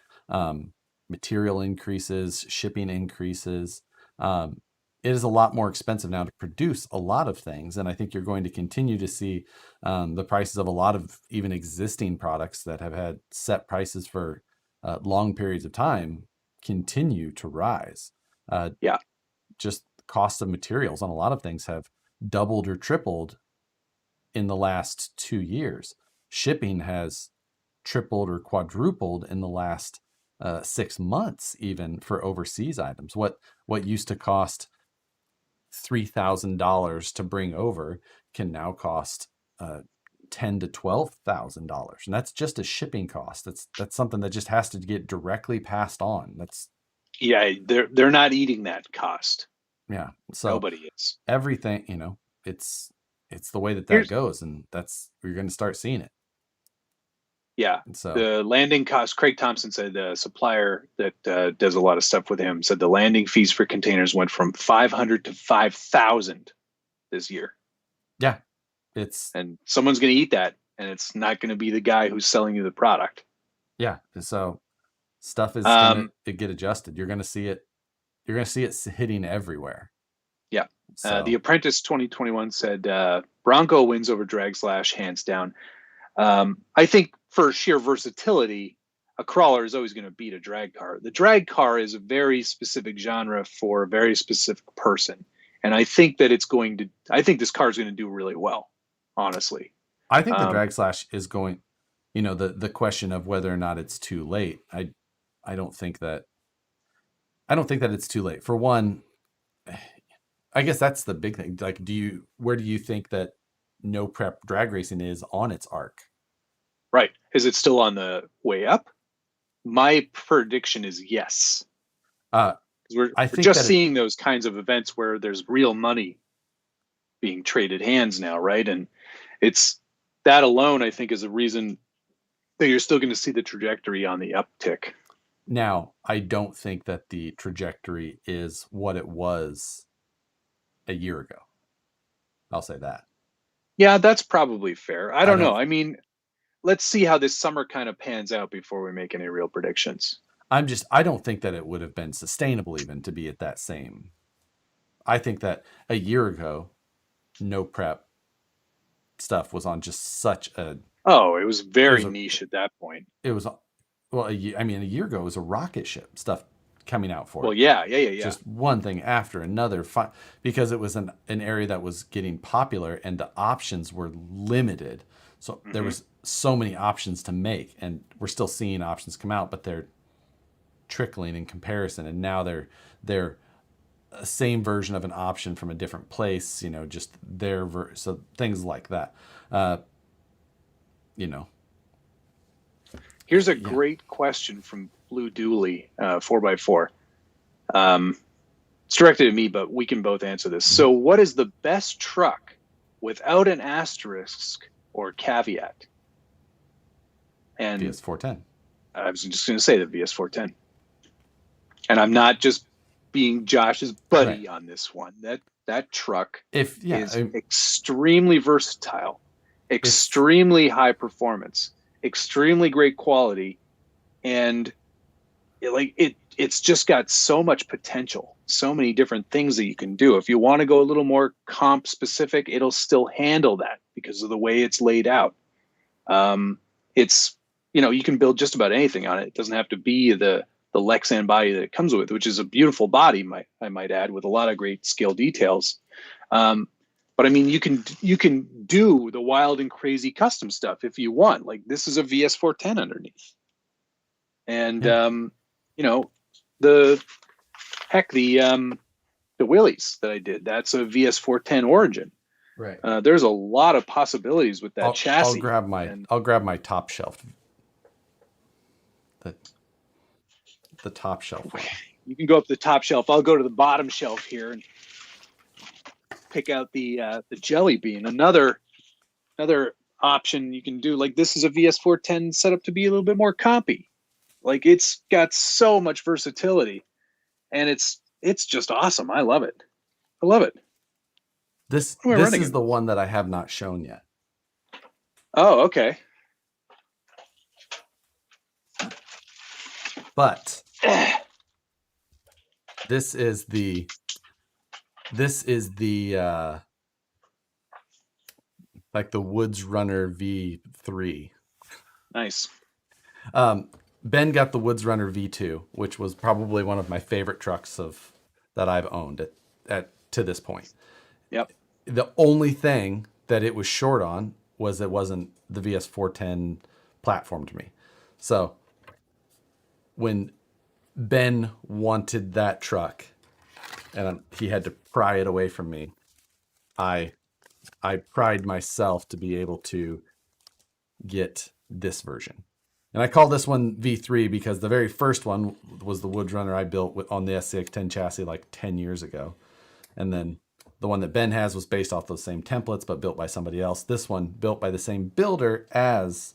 material increases, shipping increases. It is a lot more expensive now to produce a lot of things, and I think you're going to continue to see the prices of a lot of even existing products that have had set prices for long periods of time continue to rise. Just the cost of materials on a lot of things have doubled or tripled in the last 2 years. Shipping has tripled or quadrupled in the last 6 months, even for overseas items. What used to cost $3,000 to bring over can now cost $10,000 to $12,000, and that's just a shipping cost. That's something that just has to get directly passed on. They're not eating that cost. Yeah, so nobody is. Everything, it's the way that goes, and you're going to start seeing it. Yeah. So the landing cost, Craig Thompson said, the supplier that does a lot of stuff with him said the landing fees for containers went from $500 to $5,000 this year. Yeah. And someone's going to eat that, and it's not going to be the guy who's selling you the product. Yeah. So stuff is going to get adjusted. You're going to see it. You're going to see it hitting everywhere. Yeah. So. The Apprentice 2021 said Bronco wins over Drag Slash hands down. I think for sheer versatility, a crawler is always going to beat a drag car. The drag car is a very specific genre for a very specific person. And I think that I think this car is going to do really well, honestly. I think the Drag Slash is going, the question of whether or not it's too late. I don't think that it's too late. For one, I guess that's the big thing. Like, where do you think that no prep drag racing is on its arc? Right. Is it still on the way up? My prediction is yes. We're just seeing those kinds of events where there's real money being traded hands now, right? And it's that alone, I think, is a reason that you're still going to see the trajectory on the uptick. Now, I don't think that the trajectory is what it was a year ago. I'll say that. Yeah, that's probably fair. I don't know. I mean, let's see how this summer kind of pans out before we make any real predictions. I don't think that it would have been sustainable even to be at that same. I think that a year ago, no prep stuff was on just such a. Oh, it was very niche at that point. It was, well, a year ago it was a rocket ship stuff coming out for it. Well, yeah. Just one thing after another, because it was an area that was getting popular and the options were limited. So there was so many options to make, and we're still seeing options come out, but they're trickling in comparison, and now they're a same version of an option from a different place, just so things like that. Here's a great question from Blue Dooley, 4x4. It's directed at me, but we can both answer this. So what is the best truck without an asterisk or caveat? And DS410. I was just going to say the VS410. And I'm not just being Josh's buddy on this one. That truck is extremely versatile, extremely high performance, extremely great quality, and it's just got so much potential, so many different things that you can do. If you want to go a little more comp specific, it'll still handle that because of the way it's laid out. It's, you can build just about anything on it. It doesn't have to be the Lexan body that it comes with, which is a beautiful body, I might add, with a lot of great scale details. But I mean, you can do the wild and crazy custom stuff if you want. Like, this is a VS410 underneath, and the Willys that I did, that's a VS410 origin. Right. There's a lot of possibilities with that chassis. I'll grab my top shelf. The top shelf one. You can go up the top shelf. I'll go to the bottom shelf here and pick out the jelly bean. Another option you can do. Like, this is a VS410 set up to be a little bit more compy. Like, it's got so much versatility, and it's just awesome. I love it. This is the one that I have not shown yet. Oh, okay. But this is the like the Woods Runner V3. Nice. Ben got the Woods Runner V2, which was probably one of my favorite trucks that I've owned to this point. Yep. The only thing that it was short on was it wasn't the VS410 platform to me. So when Ben wanted that truck and he had to pry it away from me, I pride myself to be able to get this version. And I call this one V3 because the very first one was the Woods Runner I built on the SCX10 chassis like 10 years ago. And then the one that Ben has was based off those same templates, but built by somebody else. This one built by the same builder as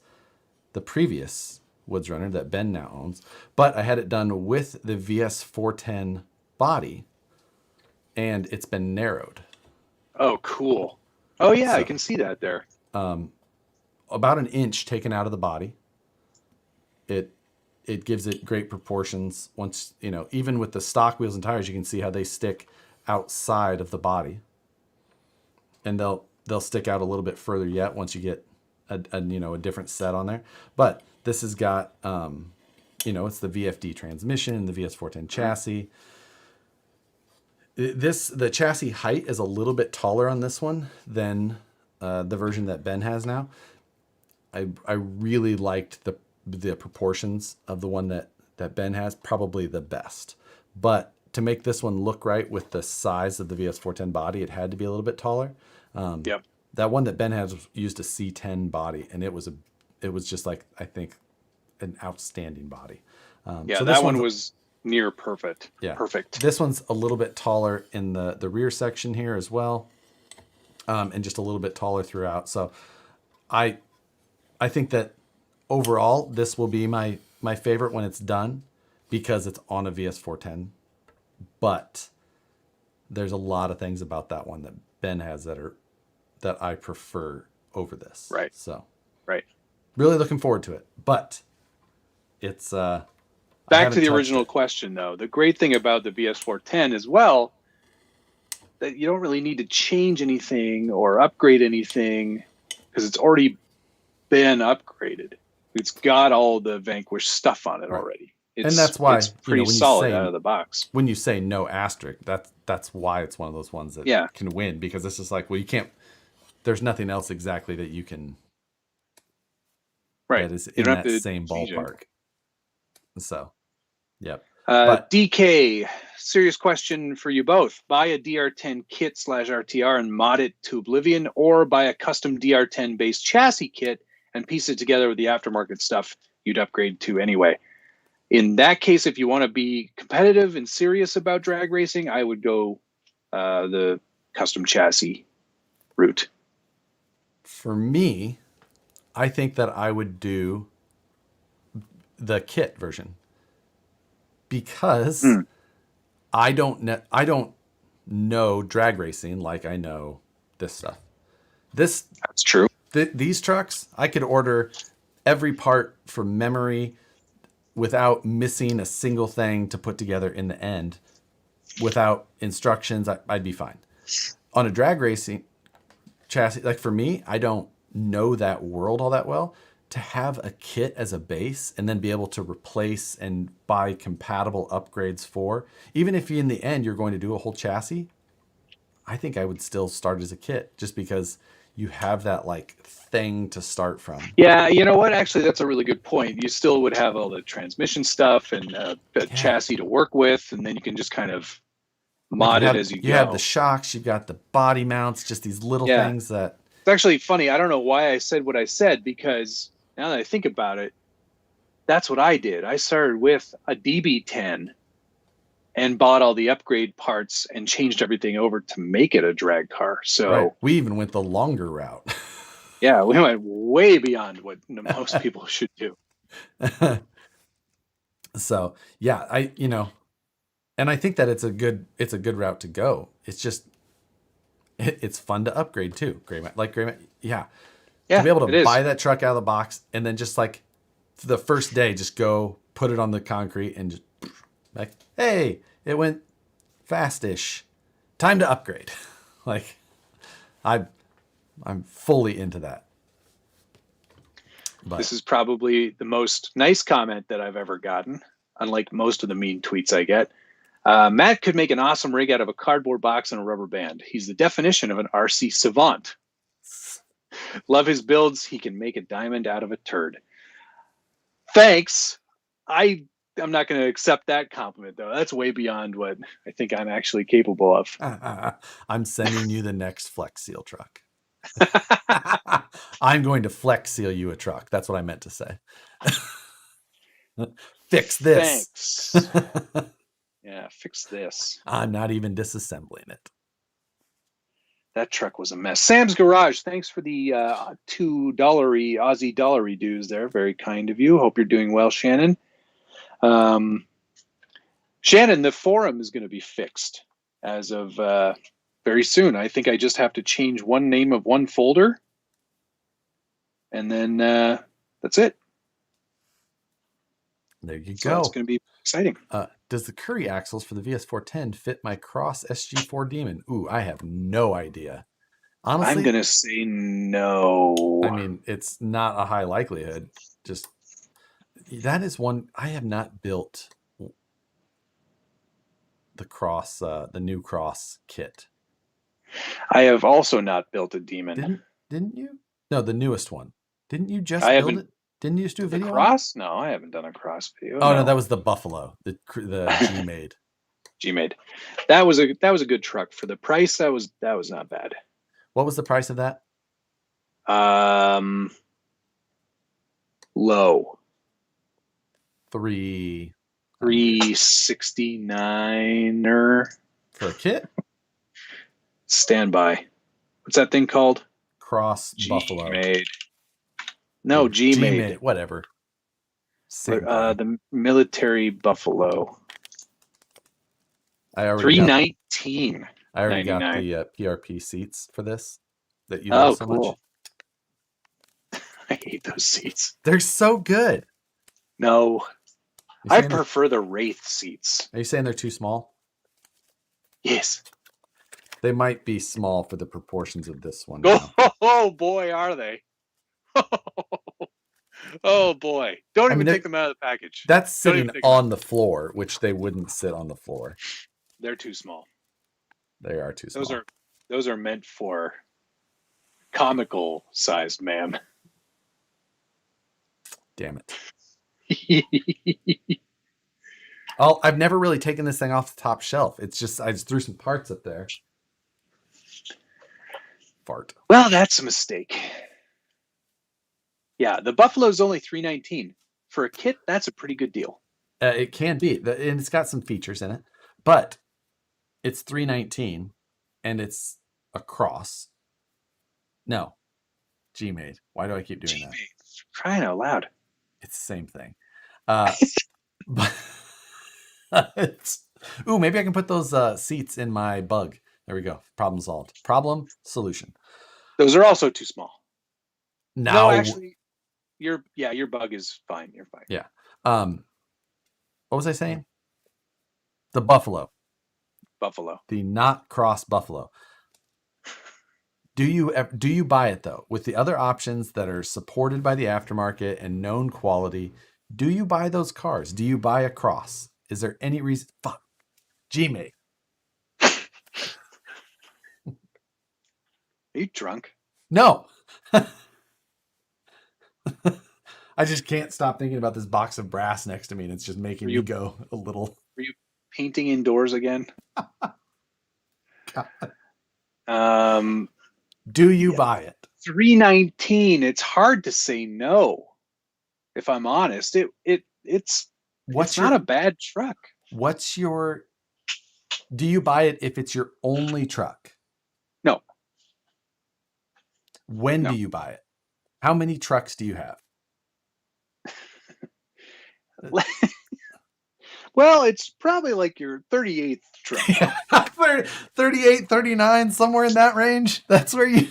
the previous Woods Runner that Ben now owns. But I had it done with the VS410 body, and it's been narrowed. Oh, cool. Oh, yeah, so, I can see that there. About an inch taken out of the body. It gives it great proportions. Once, even with the stock wheels and tires, you can see how they stick outside of the body, and they'll stick out a little bit further yet once you get a different set on there. But this has got it's the VFD transmission, the VS410 chassis. The chassis height is a little bit taller on this one than the version that Ben has now. I really liked the proportions of the one that Ben has, probably the best. But to make this one look right with the size of the VS410 body, it had to be a little bit taller. Yep. That one that Ben has used a C10 body, and it was just like, I think, an outstanding body. So that one was near perfect. Yeah. Perfect. This one's a little bit taller in the rear section here as well, and just a little bit taller throughout. So I think that overall, this will be my favorite when it's done because it's on a VS410. But there's a lot of things about that one that Ben has that I prefer over this. Right. So, right. Really looking forward to it. But it's back to the original question, though. The great thing about the VS410 as well, that you don't really need to change anything or upgrade anything because it's already been upgraded. It's got all the Vanquish stuff on it already. And that's why it's pretty solid out of the box. When you say no asterisk, that's why it's one of those ones that can win, because it's just like, well, you can't. There's nothing else exactly that you can. Right. That is in that same ballpark. So, yep. DK, serious question for you both. Buy a DR10 kit /RTR and mod it to oblivion, or buy a custom DR10 based chassis kit and piece it together with the aftermarket stuff you'd upgrade to anyway. In that case, if you want to be competitive and serious about drag racing, I would go the custom chassis route. For me, I think that I would do the kit version, because I don't know drag racing like I know this stuff. That's true. These trucks, I could order every part from memory without missing a single thing to put together in the end. Without instructions, I'd be fine. On a drag racing chassis, like for me, I don't know that world all that well. To have a kit as a base and then be able to replace and buy compatible upgrades for, even if in the end you're going to do a whole chassis, I think I would still start as a kit just because you have that like thing to start from. Yeah, you know what? Actually, that's a really good point. You still would have all the transmission stuff and the chassis to work with, and then you can just kind of mod it as you go. You have the shocks, you've got the body mounts, just these little things that... It's actually funny. I don't know why I said what I said, because now that I think about it, that's what I did. I started with a DB10 and bought all the upgrade parts and changed everything over to make it a drag car. So we even went the longer route. Yeah, we went way beyond what most people should do. So yeah, and I think that it's a good route to go. It's just it's fun to upgrade too. Yeah. To be able to buy that truck out of the box and then just like the first day, just go put it on the concrete and just like, hey, it went fast-ish. Time to upgrade. Like, I'm fully into that. But this is probably the most nice comment that I've ever gotten, unlike most of the mean tweets I get. Matt could make an awesome rig out of a cardboard box and a rubber band. He's the definition of an RC savant. Love his builds. He can make a diamond out of a turd. Thanks. I'm not going to accept that compliment, though. That's way beyond what I think I'm actually capable of. I'm sending you the next Flex Seal truck. I'm going to Flex Seal you a truck. That's what I meant to say. Fix this. Thanks. Yeah, fix this. I'm not even disassembling it. That truck was a mess. Sam's Garage, thanks for the $2 Aussie dollary dues there. Very kind of you. Hope you're doing well, Shannon. Shannon, the forum is going to be fixed as of very soon. I think I just have to change one name of one folder, and then that's it. There you go. It's going to be exciting. Does the Curry axles for the VS410 fit my Cross SG4 Demon? Ooh, I have no idea. Honestly, I'm going to say no. I mean, it's not a high likelihood. Just that is one I have not built. The Cross, the new Cross kit. I have also not built a Demon. Didn't you? No, the newest one. Didn't you just build it? Didn't you just do a video? Cross? No, I haven't done a Cross video. Oh no, that was the Buffalo, the G-Made. G-Made. That was a good truck for the price. That was not bad. What was the price of that? Low. 369 for a kit. Standby. What's that thing called? Cross Buffalo. G-Made. No, G-Made. Whatever. But, the military Buffalo. I already $319. I already got the PRP seats for this that you love so much. I hate those seats. They're so good. No. I prefer the Wraith seats. Are you saying they're too small? Yes. They might be small for the proportions of this one. Oh boy, are they. Oh boy. Don't even take them out of the package. That's sitting on the floor, which they wouldn't sit on the floor. They're too small. They are too small. Those are meant for comical sized man. Damn it. Oh, I've never really taken this thing off the top shelf. It's just I just threw some parts up there. Fart. Well, that's a mistake. Yeah, the Buffalo's only $319 for a kit. That's a pretty good deal. It can be, and it's got some features in it, but it's $319, and it's a Cross. No, G-Made. Why do I keep doing that? Crying out loud. It's the same thing. But ooh, maybe I can put those seats in my Bug. There we go. Problem solved. Problem solution. Those are also too small. Now, No, actually, your Bug is fine. You're fine. yeah. What was I saying? The Buffalo. The not cross Buffalo. Do you buy it though? With the other options that are supported by the aftermarket and known quality, do you buy those cars? Do you buy a cross? Is there any reason? Fuck. Gmate. Are you drunk? No. I just can't stop thinking about this box of brass next to me, and it's just making me go a little. Were you painting indoors again? Do you buy it? $319. It's hard to say no. If I'm honest, it's not a bad truck. Do you buy it if it's your only truck? No. When do you buy it? How many trucks do you have? Well, it's probably like your 38th truck. 38, 39, somewhere in that range. That's where you...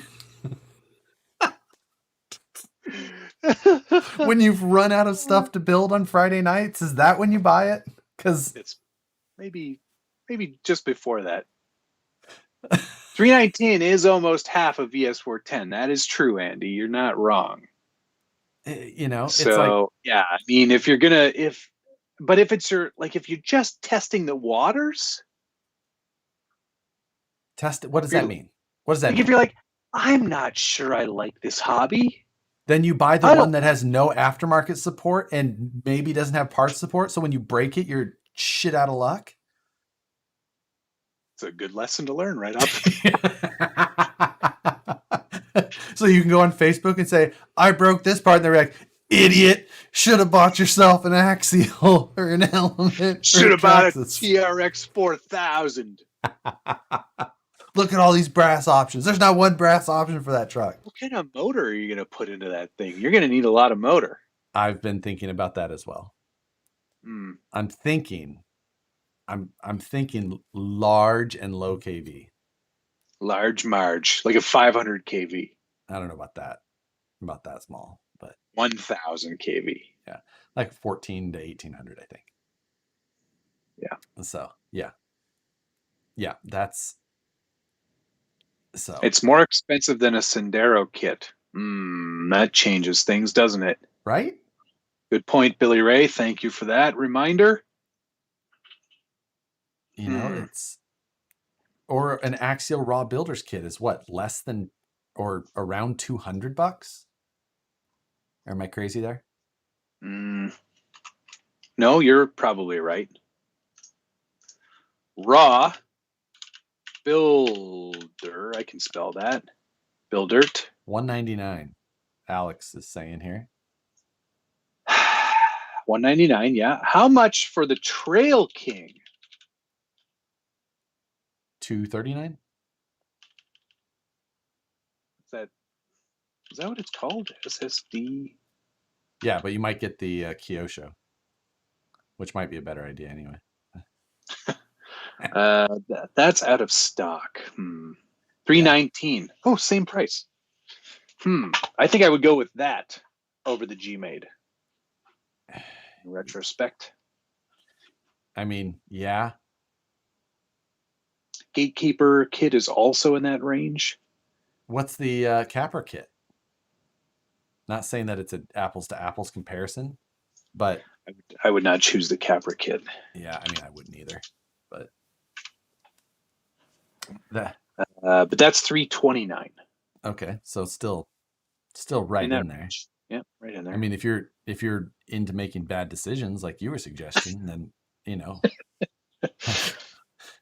When you've run out of stuff to build on Friday nights, is that when you buy it? Because it's maybe just before that. 319 is almost half of VS410. That is true, Andy. You're not wrong. It's so yeah. I mean, if you're gonna if it's your if you're just testing the waters, test it. What does that mean? What does that mean? If you're like, I'm not sure I like this hobby, then you buy the one that has no aftermarket support and maybe doesn't have parts support. So when you break it, you're shit out of luck. It's a good lesson to learn right up. So you can go on Facebook and say, I broke this part. And they're like, idiot, should have bought yourself an Axial or an Element. Should have bought a TRX 4000. Look at all these brass options. There's not one brass option for that truck. What kind of motor are you going to put into that thing? You're going to need a lot of motor. I've been thinking about that as well. I'm thinking large and low kV. Large Marge, like a 500 kV. I don't know about that small, but 1000 kV. Yeah, like 14 to 1800, I think. Yeah. So yeah, that's so. It's more expensive than a Sendero kit. That changes things, doesn't it? Right. Good point, Billy Ray. Thank you for that reminder. It's or an Axial raw builder's kit is what, less than or around $200? Or am I crazy there? No, you're probably right. Raw builder, I can spell that. Buildert. $199. Alex is saying here. $199, yeah. How much for the Trail King? $239. Is that what it's called? SSD? Yeah, but you might get the Kyosho, which might be a better idea anyway. That's out of stock. $319. Oh, same price. I think I would go with that over the Gmade. In retrospect. I mean, yeah. Gatekeeper kit is also in that range. What's the Capra kit? Not saying that it's an apples to apples comparison, but I would not choose the Capra kit. Yeah, I mean, I wouldn't either. But but that's $329. Okay, so still right in there. Range. Yeah, right in there. I mean, if you're into making bad decisions like you were suggesting, then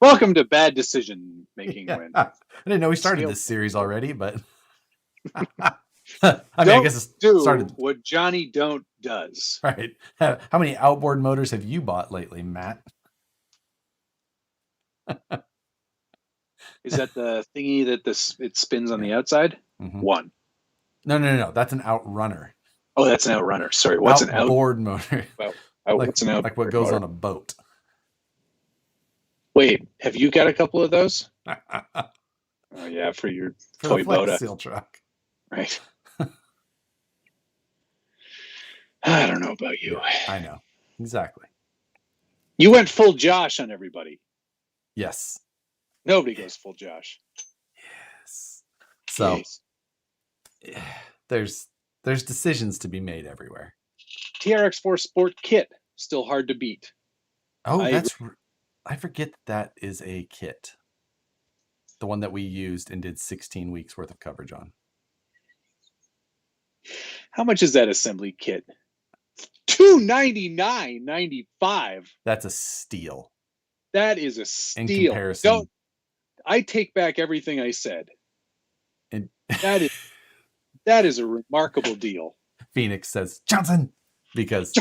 Welcome to Bad Decision Making. Yeah. I didn't know we started this series already, but I guess it started. What Johnny Don't does. Right. How many outboard motors have you bought lately, Matt? Is that the thingy that it spins on the outside? Mm-hmm. One. No. That's an outrunner. Oh, that's an outrunner. Sorry, what's an outboard motor? Well, Oh, like what's an outboard like what goes motor? on a boat. Wait, have you got a couple of those? Oh yeah, for your For the toy Flex boat, Seal truck. right? I don't know about you. Yeah, I know. Exactly. You went full Josh on everybody. Yes. Nobody goes full Josh. Yes. So Yes. there's decisions to be made everywhere. TRX4 Sport Kit, still hard to beat. Oh, I forget that is a kit. The one that we used and did 16 weeks worth of coverage on. How much is that assembly kit? $299.95. That's a steal. That is a steal. In comparison. I take back everything I said. And that is a remarkable deal. Phoenix says Johnson because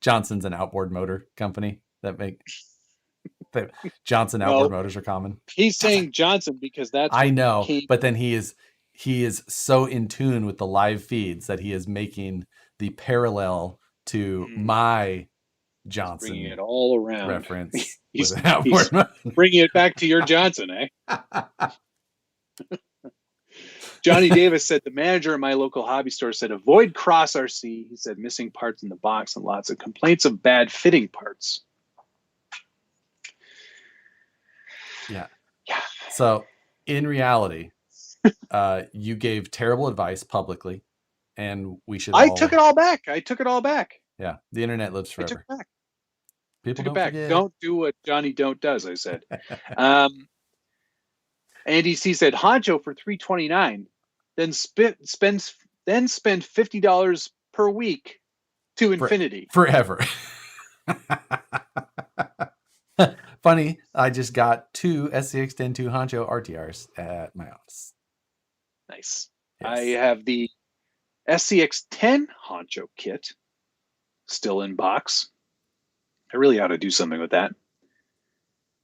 Johnson's an outboard motor company that make Johnson outboard motors are common. He's saying Johnson because that's I know, but then he is so in tune with the live feeds that he is making the parallel to my Johnson bringing it all around reference. he's bringing it back to your Johnson, eh? Johnny Davis said the manager of my local hobby store said avoid cross RC. He said missing parts in the box and lots of complaints of bad fitting parts. Yeah. So in reality, you gave terrible advice publicly, and we should. I took it all back. Yeah, the internet lives forever. I took it back. People don't forget. Don't do what Johnny Don't does. I said. Andy C said Honcho for $329, then spend $50 per week to infinity forever. Funny, I just got 2 SCX 10.2 Honcho RTRs at my house. Nice. Yes. I have the SCX 10 Honcho kit still in box. I really ought to do something with that.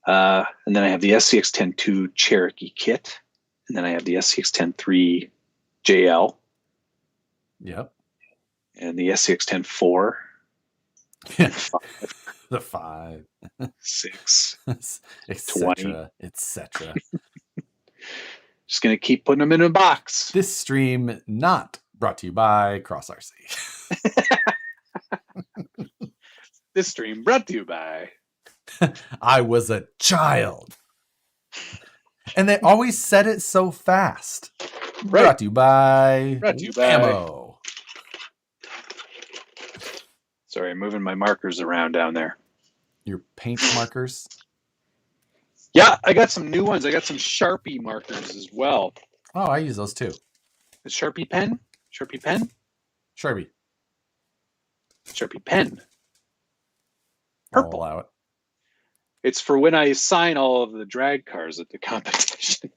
And then I have the SCX 10.2 Cherokee kit. And then I have the SCX 10.3 JL. Yep. And the SCX 10.4. The 5. 6. Etc. Etc. Just going to keep putting them in a box. This stream not brought to you by Cross RC. This stream brought to you by... I was a child. And they always said it so fast. Right. Brought to you by Ammo. Sorry, I'm moving my markers around down there. Your paint markers? Yeah, I got some new ones. I got some Sharpie markers as well. Oh, I use those too. The Sharpie pen? Sharpie pen? Sharpie pen. Purple. I'll allow it. It's for when I sign all of the drag cars at the competition.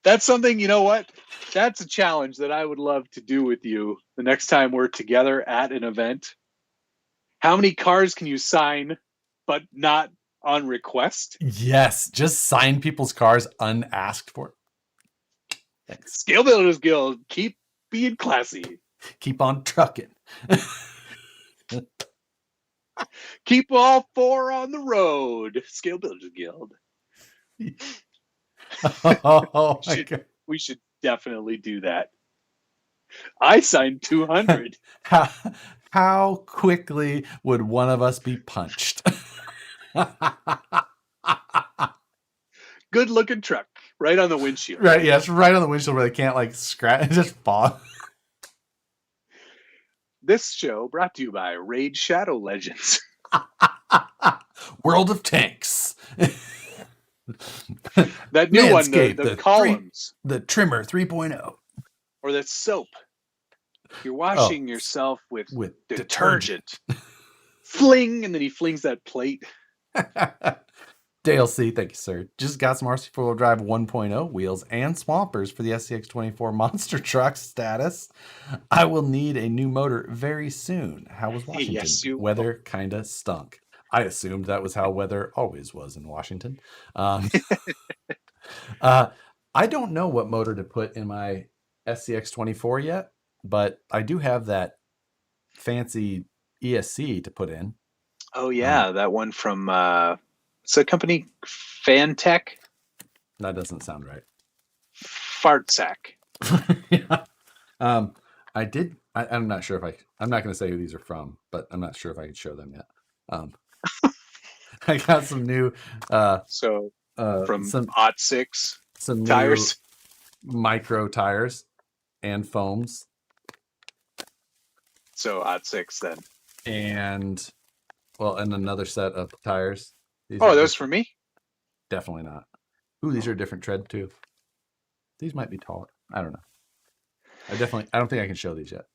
That's something, you know what? That's a challenge that I would love to do with you the next time we're together at an event. How many cars can you sign, but not on request? Yes, just sign people's cars unasked for. Thanks. Scale Builders Guild, keep being classy. Keep on trucking. Keep all 4 on the road. Scale Builders Guild. Oh my God. We should definitely do that. I signed 200. How quickly would one of us be punched? Good looking truck. Right on the windshield. Right, yes, right on the windshield where they can't like scratch, just fall. This show brought to you by Raid Shadow Legends. World of Tanks. That new one, the columns. The Trimmer 3.0. Or that soap. You're washing yourself with detergent. Fling, and then he flings that plate. Dale C, thank you, sir. Just got some RC 4-wheel drive 1.0 wheels and swampers for the SCX24 monster truck status. I will need a new motor very soon. How was Washington? Yes, weather kinda stunk. I assumed that was how weather always was in Washington. I don't know what motor to put in my SCX24 yet, but I do have that fancy ESC to put in. Oh yeah, that one from it's a company, Fantech. That doesn't sound right. Fartsack. Yeah. I'm not sure if I'm not going to say who these are from, but I'm not sure if I can show them yet. I got some new, So from some OT6 some tires. new micro tires and foams. So OT6 then. And another set of tires. These are those for me? Definitely not. Ooh, these are a different tread too. These might be taller. I don't know. I don't think I can show these yet.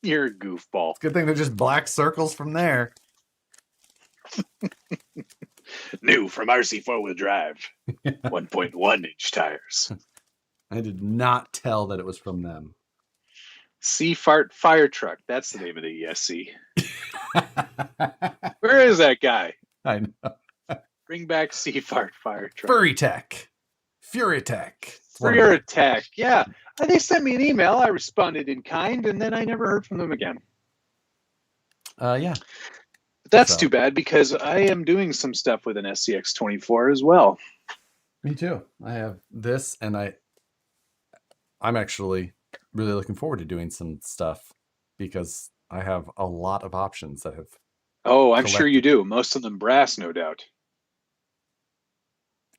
You're a goofball. It's a good thing they're just black circles from there. New from RC 4-wheel drive. 1.1 inch tires. I did not tell that it was from them. Seafart Fire Truck. That's the name of the ESC. Where is that guy? I know. Bring back Seafart Fire Truck. Furry Tech. Fury Tech. Fury Tech. Yeah. They sent me an email. I responded in kind, and then I never heard from them again. Yeah. But that's too bad, because I am doing some stuff with an SCX24 as well. Me too. I have this, and I'm actually really looking forward to doing some stuff because I have a lot of options that have. Oh, I'm sure you do. Most of them brass, no doubt.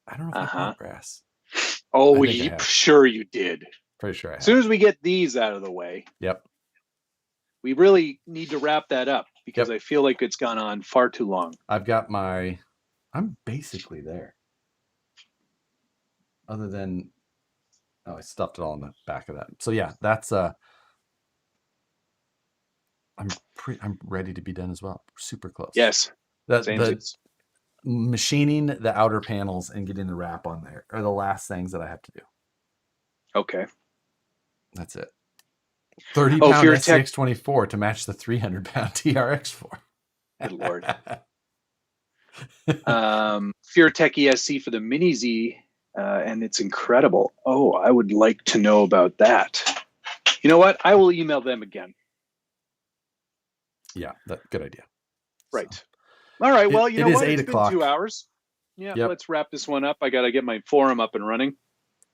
I don't know if I got brass. Oh, sure you did. Pretty sure I have. As soon as we get these out of the way. Yep. We really need to wrap that up because I feel like it's gone on far too long. I'm basically there. Other than, I stuffed it all in the back of that. So yeah, that's I'm ready to be done as well. Super close. Yes. The machining the outer panels and getting the wrap on there are the last things that I have to do. Okay. That's it. 30-pound SCX24 to match the 300-pound TRX4. Good Lord. FureTech ESC for the Mini Z, and it's incredible. Oh, I would like to know about that. You know what? I will email them again. Yeah, good idea. Right. So. All right. Well, you know what? It's been 2 hours. Yeah, let's wrap this one up. I got to get my forum up and running.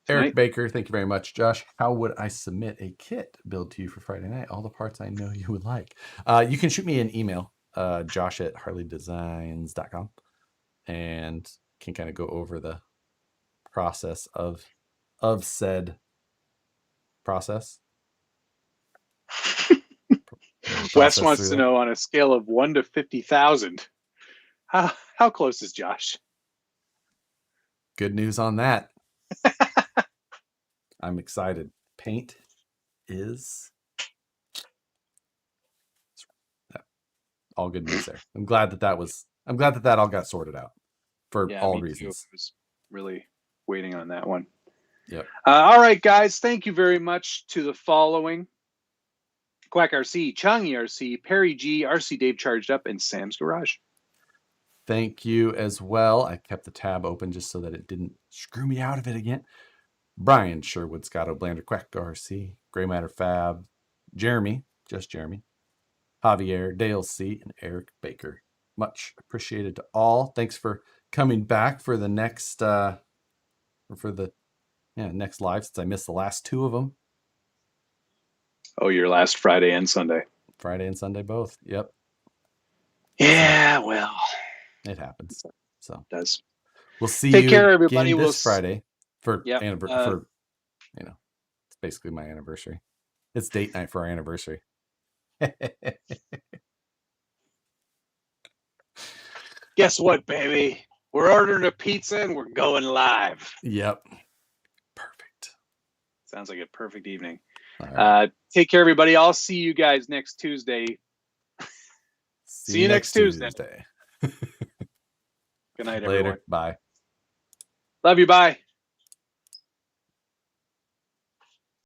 Eric Baker, thank you very much. Josh, how would I submit a kit build to you for Friday night? All the parts I know you would like. You can shoot me an email, josh@harleydesigns.com, and can kind of go over the process of said process. Wes wants to know on a scale of 1 to 50,000. How close is Josh? Good news on that. I'm excited. Paint is all good news there. I'm glad that all got sorted out for all reasons. I was really waiting on that one. Yep. All right, guys. Thank you very much to the following: Quack RC, Chang RC, Perry G, RC Dave Charged Up, and Sam's Garage. Thank you as well. I kept the tab open just so that it didn't screw me out of it again. Brian Sherwood, Scott O'Blander, Quack RC, Gray Matter Fab, Jeremy, just Jeremy, Javier, Dale C, and Eric Baker. Much appreciated to all. Thanks for coming back for the next next live, since I missed the last 2 of them. Oh, your last Friday and Sunday. Friday and Sunday both. Yep. Yeah, well, it happens. So it does. We'll see Take you care, everybody. this Friday for it's basically my anniversary. It's date night for our anniversary. Guess what, baby? We're ordering a pizza and we're going live. Yep. Perfect. Sounds like a perfect evening. Right. Take care, everybody. I'll see you guys next Tuesday. See you next Tuesday. Good night, everyone. Later. Bye. Love you. Bye.